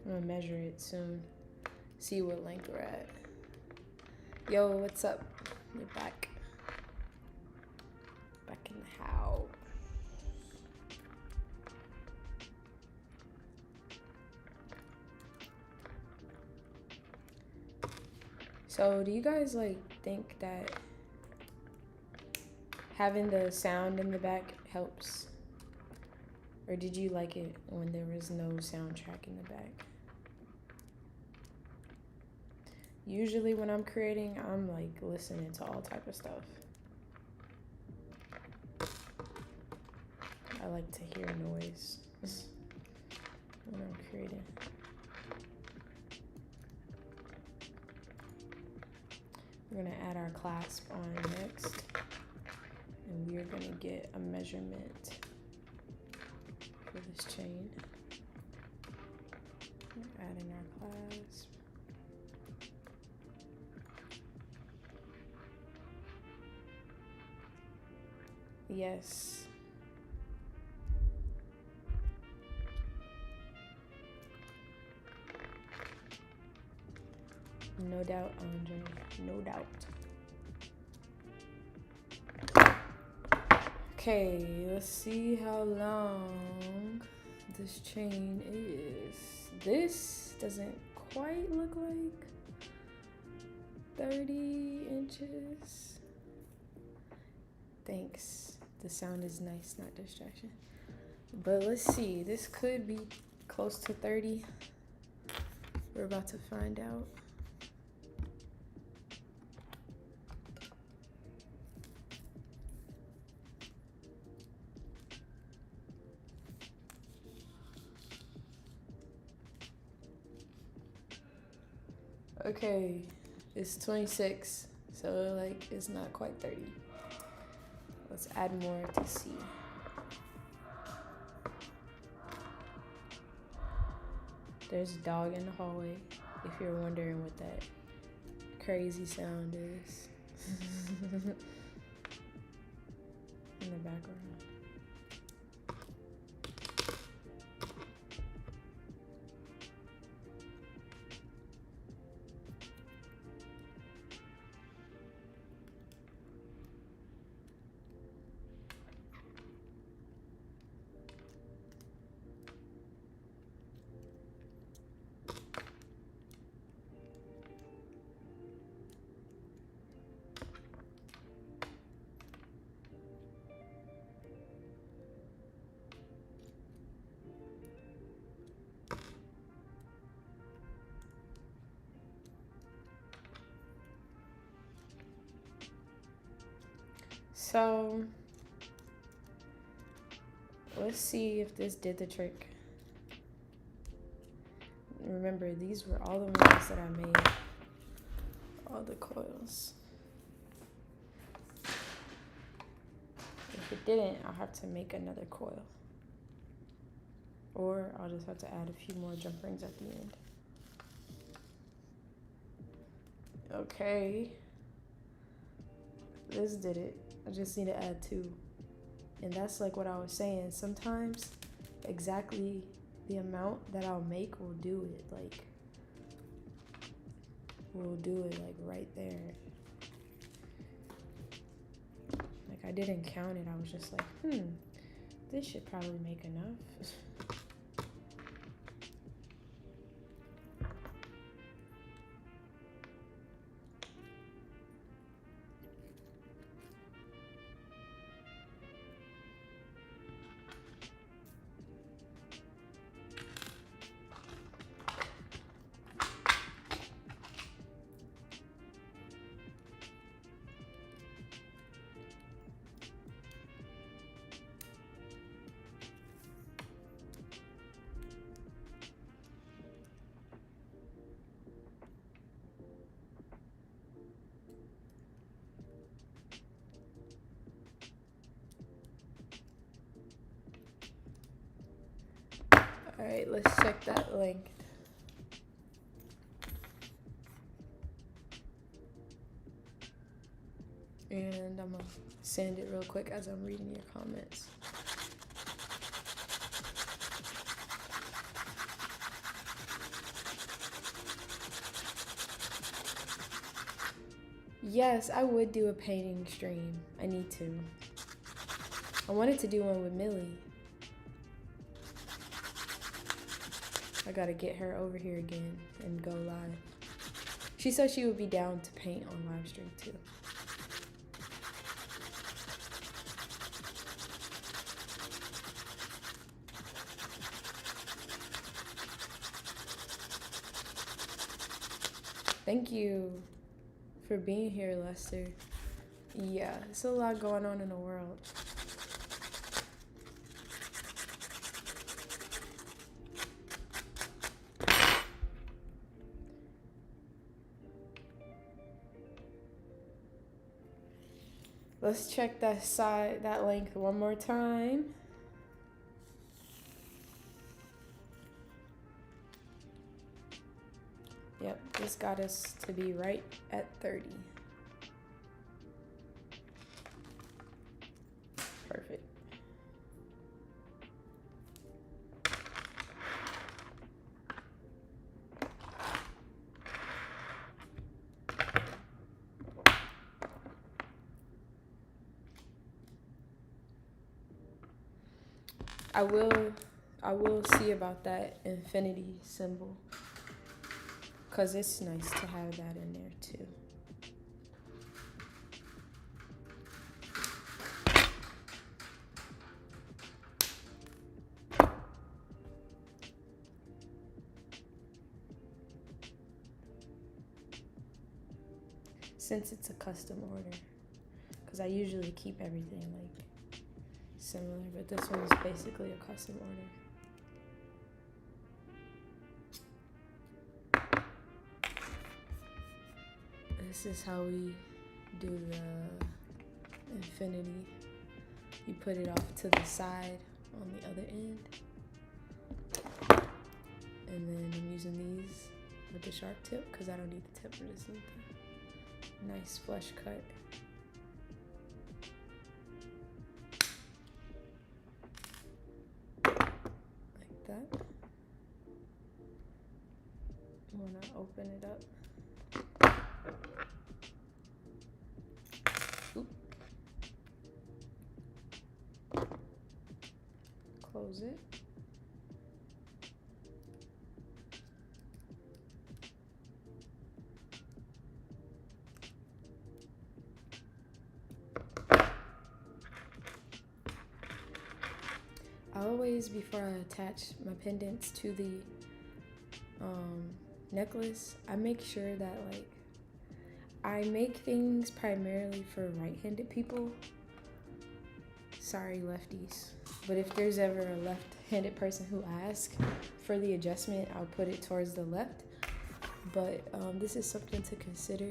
I'm gonna measure it soon. See what length we're at. Yo, what's up? You're back. Back in the house. So, do you guys like think that having the sound in the back helps? Or did you like it when there was no soundtrack in the back? Usually when I'm creating, I'm like listening to all type of stuff. I like to hear noise when I'm creating. We're gonna add our clasp on next. And we are gonna get a measurement for this chain. We're adding our clasp. Yes. No doubt, Andre. No doubt. Okay, let's see how long this chain is. This doesn't quite look like 30 inches. Thanks. The sound is nice, not distraction. But let's see. This could be close to 30. We're about to find out. Okay, it's 26, so like it's not quite 30. Let's add more to see. There's a dog in the hallway, if you're wondering what that crazy sound is. In the background. So let's see if this did the trick. Remember, these were all the ones that I made, all the coils. If it didn't, I'll have to make another coil. Or I'll just have to add a few more jump rings at the end. Okay. This did it. I just need to add 2. And that's like what I was saying. Sometimes exactly the amount that I'll make will do it. Like, we'll do it like right there. Like, I didn't count it. I was just like, this should probably make enough. All right, let's check that length. And I'm gonna sand it real quick as I'm reading your comments. Yes, I would do a painting stream. I need to. I wanted to do one with Millie. I gotta get her over here again and go live. She said she would be down to paint on live stream too. Thank you for being here, Lester. Yeah, it's a lot going on in the world. Let's check that length one more time. Yep, this got us to be right at 30. Perfect. I will see about that infinity symbol, because it's nice to have that in there too. Since it's a custom order, because I usually keep everything like similar, but this one's basically a custom order. This is how we do the infinity. You put it off to the side on the other end. And then I'm using these with the sharp tip because I don't need the tip, I just need the nice flush cut. Like that. I'm gonna open it up. Close it. I always, before I attach my pendants to the necklace, I make sure that like I make things primarily for right-handed people. Sorry, lefties. But if there's ever a left-handed person who asks for the adjustment, I'll put it towards the left. But this is something to consider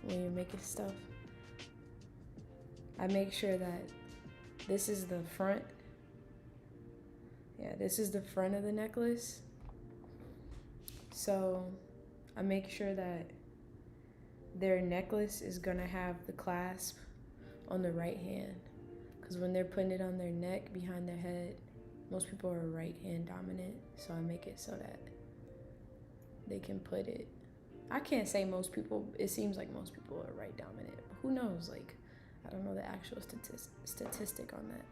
when you're making stuff. I make sure that this is the front. Yeah, this is the front of the necklace. So I make sure that their necklace is gonna have the clasp on the right hand. Because when they're putting it on their neck, behind their head, most people are right hand dominant. So I make it so that they can put it. I can't say most people, it seems like most people are right dominant. But who knows? Like, I don't know the actual statistic on that.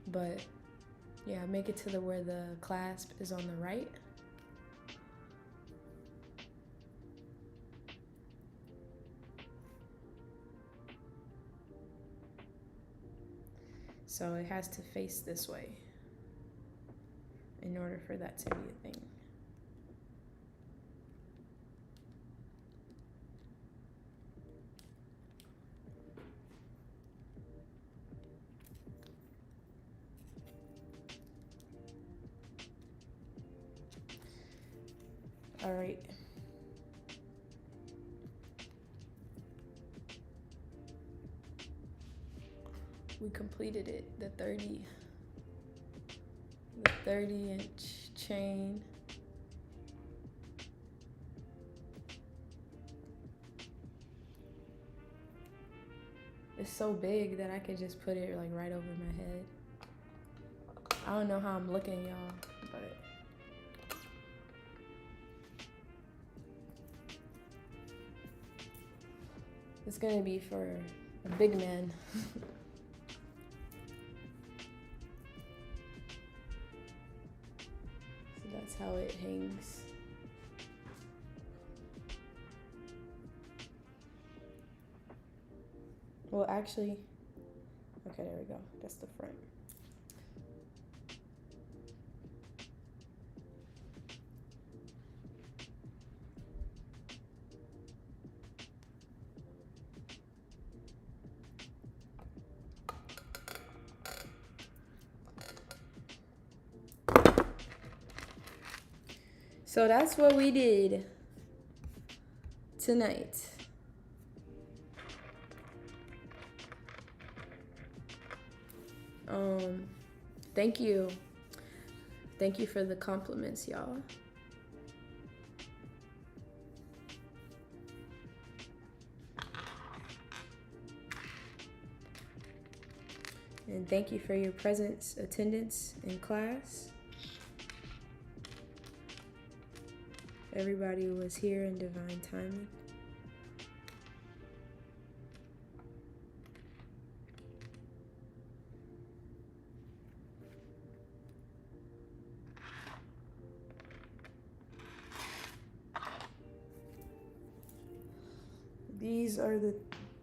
But yeah, I make it to where the clasp is on the right. So it has to face this way in order for that to be a thing. All right. We completed it, the 30-inch chain. It's so big that I could just put it like right over my head. I don't know how I'm looking, y'all, but it's gonna be for a big man. So that's how it hangs. Well, actually, okay, there we go. That's the front. So that's what we did tonight. Thank you. Thank you for the compliments, y'all. And thank you for your presence, attendance in class. Everybody was here in divine timing. These are the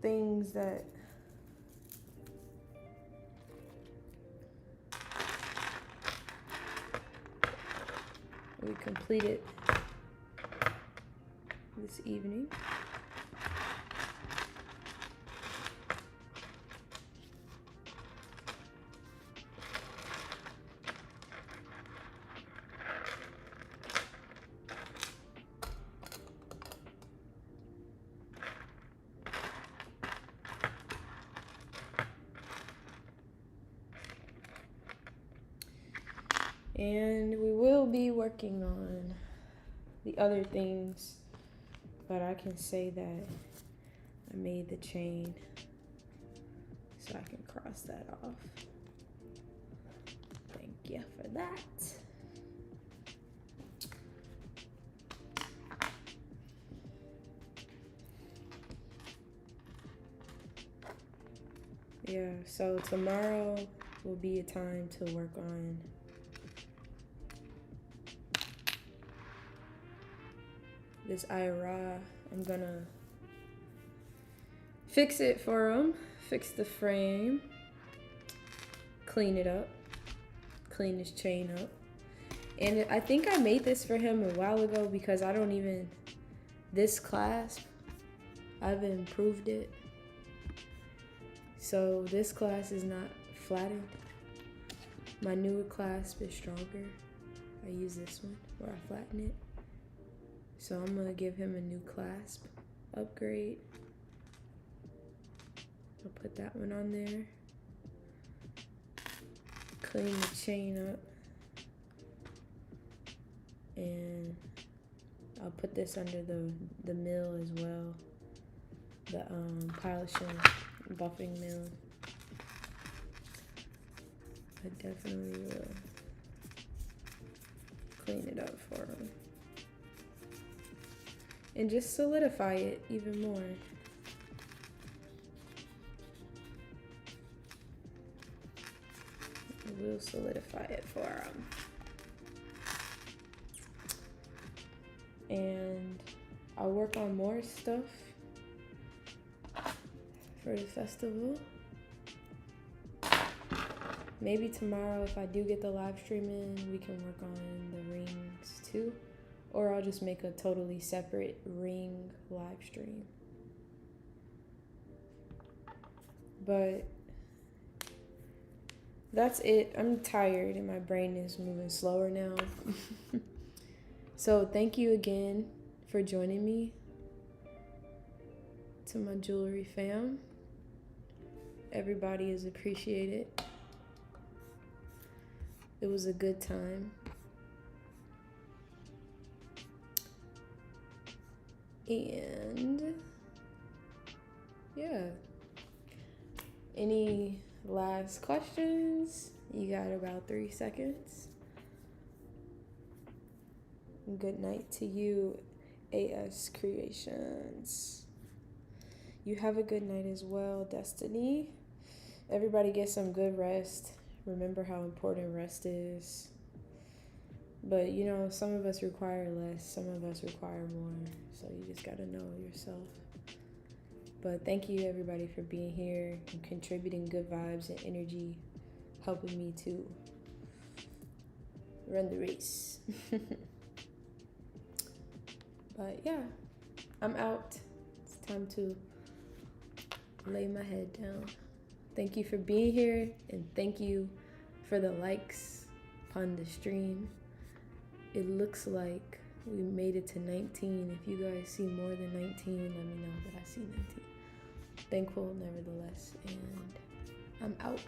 things that we completed this evening. And we will be working on the other things, but I can say that I made the chain, so I can cross that off. Thank you for that. Yeah, so tomorrow will be a time to work on this IRA. I'm gonna fix it for him, fix the frame, clean it up, clean his chain up. And I think I made this for him a while ago because I don't even, this clasp, I've improved it. So this clasp is not flattened. My newer clasp is stronger. I use this one where I flatten it. So I'm gonna give him a new clasp upgrade. I'll put that one on there. Clean the chain up. And I'll put this under the mill as well. The polishing buffing mill. I definitely will clean it up for him. And just solidify it even more. We'll solidify it for him. And I'll work on more stuff for the festival. Maybe tomorrow, if I do get the live stream in, we can work on the rings too. Or I'll just make a totally separate ring live stream. But that's it. I'm tired and my brain is moving slower now. So thank you again for joining me, to my jewelry fam. Everybody is appreciated. It was a good time. And yeah, any last questions? You got about 3 seconds. Good night to you, AS Creations. You have a good night as well, Destiny. Everybody get some good rest. Remember how important rest is. But you know, some of us require less, some of us require more. So you just gotta know yourself. But thank you everybody for being here and contributing good vibes and energy, helping me to run the race. But yeah, I'm out. It's time to lay my head down. Thank you for being here, and thank you for the likes upon the stream. It looks like we made it to 19. If you guys see more than 19, let me know that I see 19. Thankful nevertheless, and I'm out.